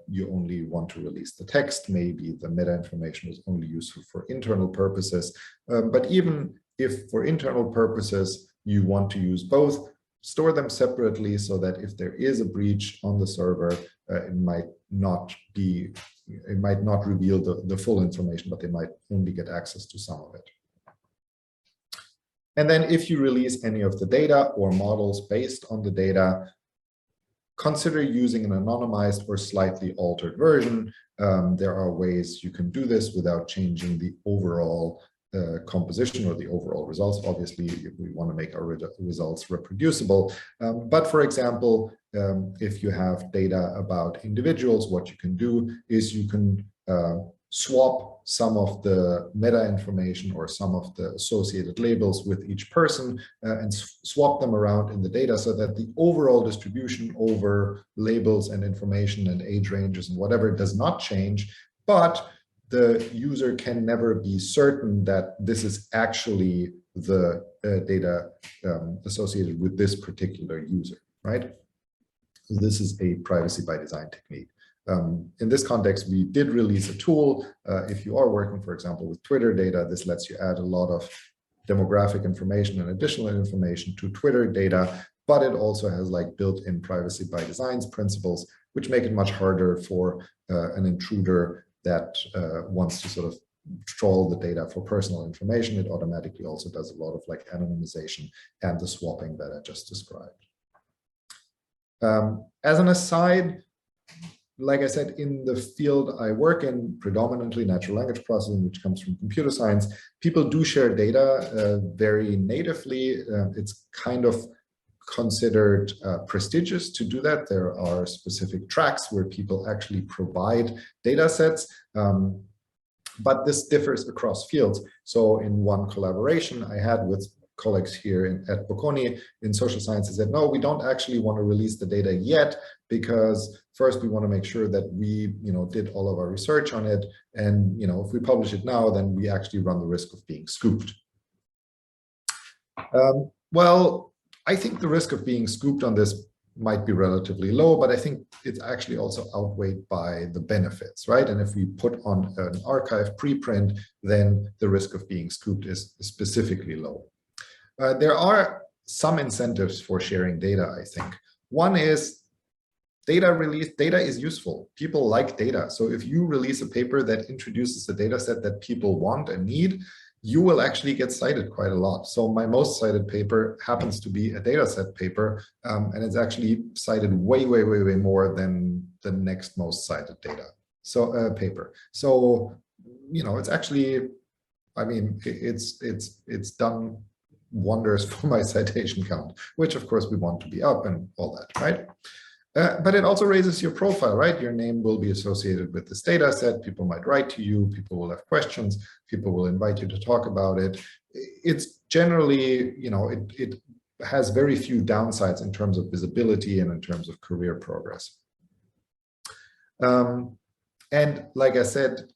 you only want to release the text. Maybe the meta information is only useful for internal purposes. But even if for internal purposes, you want to use both, store them separately so that if there is a breach on the server, it might not reveal the full information, but they might only get access to some of it. And then if you release any of the data or models based on the data, consider using an anonymized or slightly altered version. There are ways you can do this without changing the overall composition or the overall results. Obviously, we want to make our results reproducible. But for example, if you have data about individuals, what you can do is you can swap some of the meta information or some of the associated labels with each person and swap them around in the data so that the overall distribution over labels and information and age ranges and whatever does not change, but the user can never be certain that this is actually the data associated with this particular user, right? So this is a privacy by design technique. In this context, we did release a tool. If you are working, for example, with Twitter data, this lets you add a lot of demographic information and additional information to Twitter data, but it also has like built-in privacy by design principles, which make it much harder for an intruder that wants to sort of trawl the data for personal information. It automatically also does a lot of like anonymization and the swapping that I just described. As an aside, like I said, in the field I work in, predominantly natural language processing, which comes from computer science, people do share data very natively. It's kind of considered prestigious to do that. There are specific tracks where people actually provide data sets, but this differs across fields. So in one collaboration I had with colleagues here at Bocconi in social sciences said, no, we don't actually want to release the data yet, because first we want to make sure that we, did all of our research on it. And, if we publish it now, then we actually run the risk of being scooped. Well, I think the risk of being scooped on this might be relatively low, but I think it's actually also outweighed by the benefits, right? And if we put on an archive preprint, then the risk of being scooped is specifically low. There are some incentives for sharing data, I think. One is data is useful. People like data. So if you release a paper that introduces a data set that people want and need, you will actually get cited quite a lot. So my most cited paper happens to be a data set paper, and it's actually cited way, way, way, way more than the next most cited data. So paper. So, it's actually, I mean, it's done wonders for my citation count, which of course we want to be up and all that, right? But it also raises your profile, right? Your name will be associated with this data set. People might write to you. People will have questions. People will invite you to talk about it. It's generally, it has very few downsides in terms of visibility and in terms of career progress. And like I said,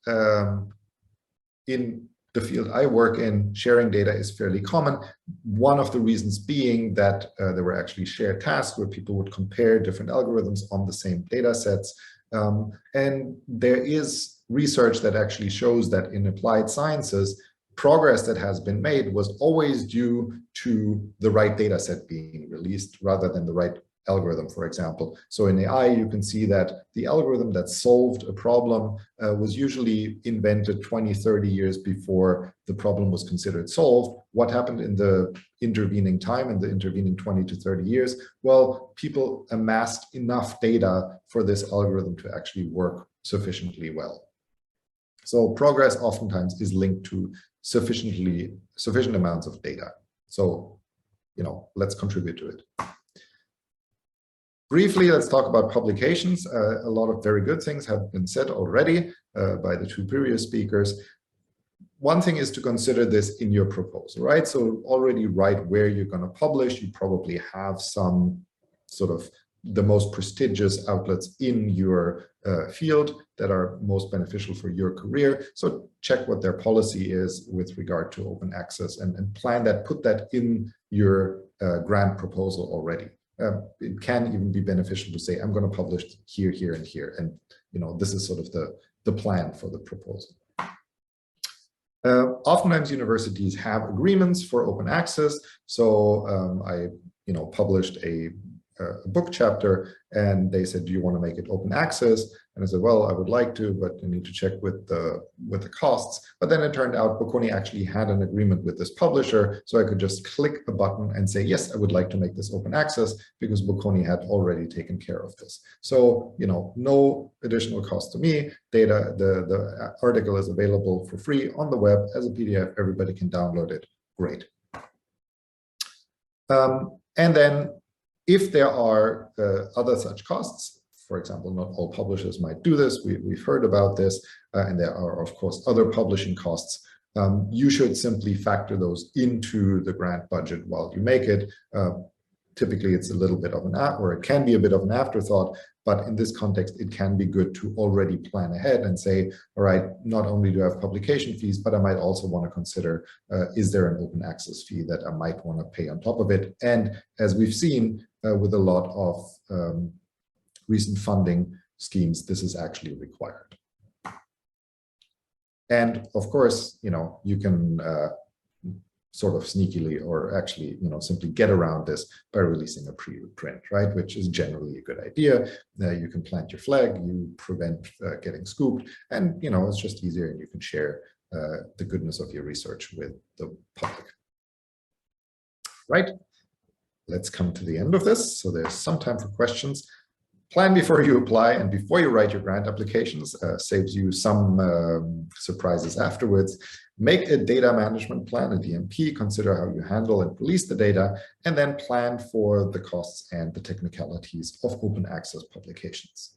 in the field I work in, sharing data is fairly common. One of the reasons being that there were actually shared tasks where people would compare different algorithms on the same data sets. And there is research that actually shows that in applied sciences, progress that has been made was always due to the right data set being released rather than the right algorithm, for example. So in AI, you can see that the algorithm that solved a problem was usually invented 20, 30 years before the problem was considered solved. What happened in the intervening time, in the intervening 20 to 30 years? Well, people amassed enough data for this algorithm to actually work sufficiently well. So progress oftentimes is linked to sufficient amounts of data. So, let's contribute to it. Briefly, let's talk about publications. A lot of very good things have been said already by the two previous speakers. One thing is to consider this in your proposal, right? So already write where you're going to publish. You probably have some sort of the most prestigious outlets in your field that are most beneficial for your career. So check what their policy is with regard to open access and plan that, put that in your grant proposal already. It can even be beneficial to say, I'm going to publish here, here, and here. And, this is sort of the plan for the proposal. Oftentimes universities have agreements for open access. So I, published a book chapter and they said, do you want to make it open access? And I said, well, I would like to, but I need to check with the costs. But then it turned out Bocconi actually had an agreement with this publisher. So I could just click a button and say, yes, I would like to make this open access because Bocconi had already taken care of this. So, no additional cost to me. The article is available for free on the web as a PDF. Everybody can download it. Great. And then if there are other such costs, for example, not all publishers might do this. We've heard about this, and there are, of course, other publishing costs. You should simply factor those into the grant budget while you make it. Typically, it's a little bit of or it can be a bit of an afterthought, but in this context, it can be good to already plan ahead and say, all right, not only do I have publication fees, but I might also want to consider, is there an open access fee that I might want to pay on top of it? And as we've seen with a lot of recent funding schemes, this is actually required. And of course, you can sort of sneakily or actually, simply get around this by releasing a preprint, right? Which is generally a good idea. You can plant your flag, you prevent getting scooped, and, it's just easier and you can share the goodness of your research with the public. Right? Let's come to the end of this. So there's some time for questions. Plan before you apply and before you write your grant applications, saves you some surprises afterwards. Make a data management plan, a DMP, consider how you handle and release the data, and then plan for the costs and the technicalities of open access publications.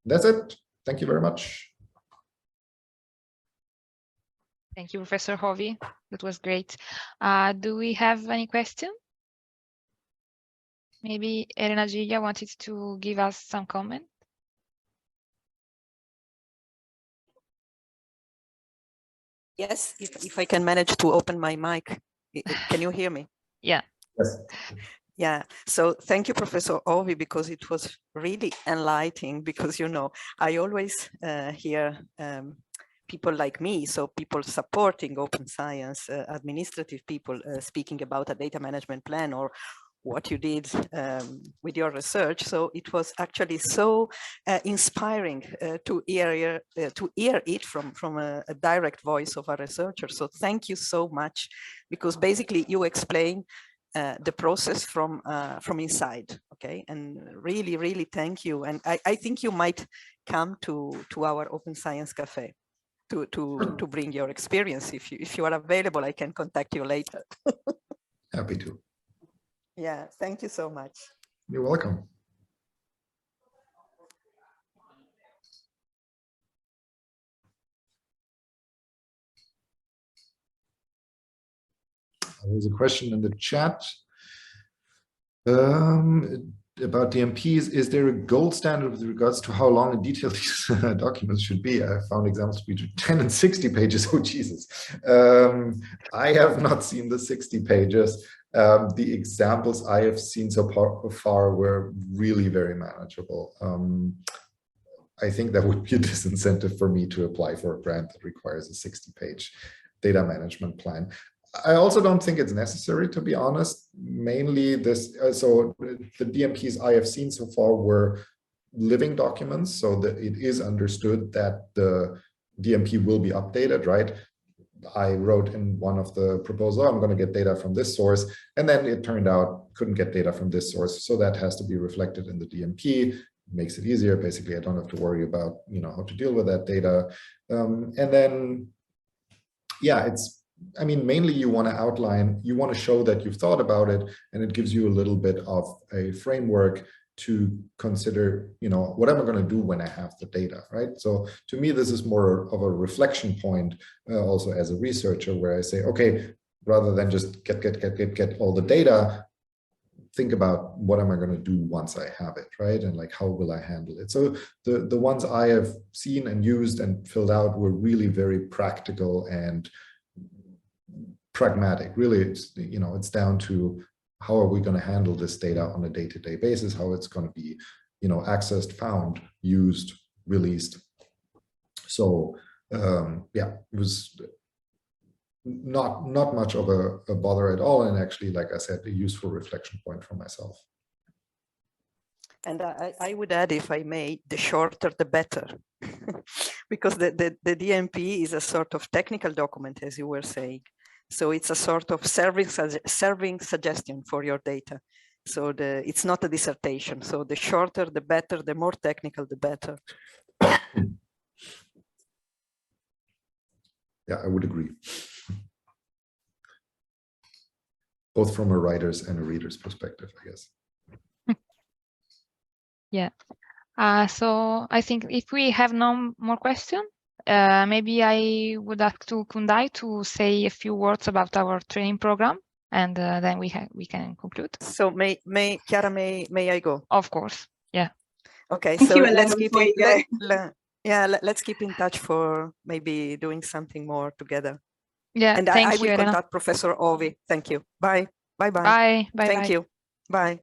That's it. Thank you very much. Thank you, Professor Hovy. That was great. Do we have any questions? Maybe Elena Giglia wanted to give us some comment. Yes, if I can manage to open my mic. Can you hear me? Yeah. Yes. Yeah, so thank you, Professor Hovy, because it was really enlightening, because, I always hear people like me, so people supporting open science, administrative people speaking about a data management plan or what you did with your research. So it was actually so inspiring to hear it from a direct voice of a researcher. So thank you so much, because basically you explain the process from inside. Okay, and really, really thank you. And I think you might come to our Open Science Cafe to bring your experience. If you are available, I can contact you later. Happy to. Yeah, thank you so much. You're welcome. There's a question in the chat about DMPs. Is there a gold standard with regards to how long and detailed these documents should be? I found examples between 10 and 60 pages. Oh, Jesus. I have not seen the 60 pages. The examples I have seen so far were really very manageable. I think that would be a disincentive for me to apply for a grant that requires a 60-page data management plan. I also don't think it's necessary, to be honest. Mainly this, so the DMPs I have seen so far were living documents, so that it is understood that the DMP will be updated, right? I wrote in one of the proposals, I'm going to get data from this source, and then it turned out couldn't get data from this source, so that has to be reflected in the DMP. makes it easier. Basically, I don't have to worry about, how to deal with that data. And then, yeah, I mean, mainly you want to outline, you want to show that you've thought about it, and it gives you a little bit of a framework to consider, what am I going to do when I have the data, right? So to me, this is more of a reflection point, also as a researcher, where I say, okay, rather than just get all the data, think about what am I going to do once I have it, right? And like, how will I handle it? So the ones I have seen and used and filled out were really very practical and pragmatic. Really, it's down to how are we going to handle this data on a day-to-day basis, how it's going to be, accessed, found, used, released. So yeah, it was not much of a bother at all, and actually, like I said, a useful reflection point for myself. And I would add, if I may, the shorter the better, because the DMP is a sort of technical document, as you were saying. So it's a sort of serving suggestion for your data. So it's not a dissertation. So the shorter the better, the more technical the better. Yeah, I would agree. Both from a writer's and a reader's perspective, I guess. Yeah. So I think if we have no more questions, maybe I would ask to Kundai to say a few words about our training program, and then we can conclude. So Chiara, may I go? Of course. Yeah. Okay. Thank So you, let's Elena, keep let's keep in touch for maybe doing something more together. Yeah. And I will contact Professor Hovy. Thank you. Bye. Bye. Bye. Bye. Bye. Thank you. Bye.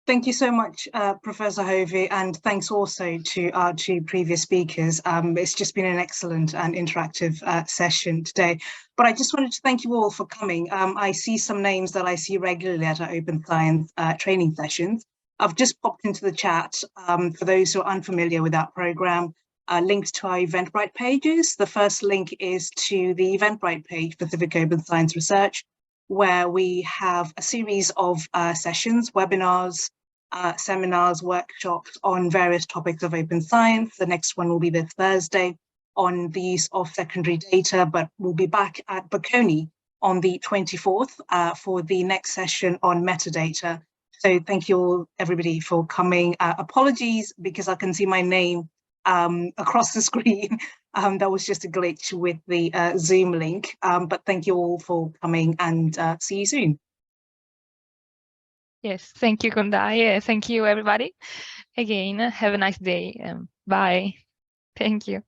Thank you so much, Professor Hovy, and thanks also to our two previous speakers. It's just been an excellent and interactive session today. But I just wanted to thank you all for coming. I see some names that I see regularly at our Open Science training sessions. I've just popped into the chat, for those who are unfamiliar with our programme, links to our Eventbrite pages. The first link is to the Eventbrite page for CIVICA Open Science Research, where we have a series of sessions, webinars, seminars, workshops on various topics of open science. The next one will be this Thursday on the use of secondary data, but we'll be back at Bocconi on the 24th for the next session on metadata. So thank you all, everybody, for coming. Apologies, because I can see my name across the screen. That was just a glitch with the Zoom link, but thank you all for coming, and see you soon. Yes. Thank you, Kundai. Thank you, everybody. Again, have a nice day. Bye. Thank you.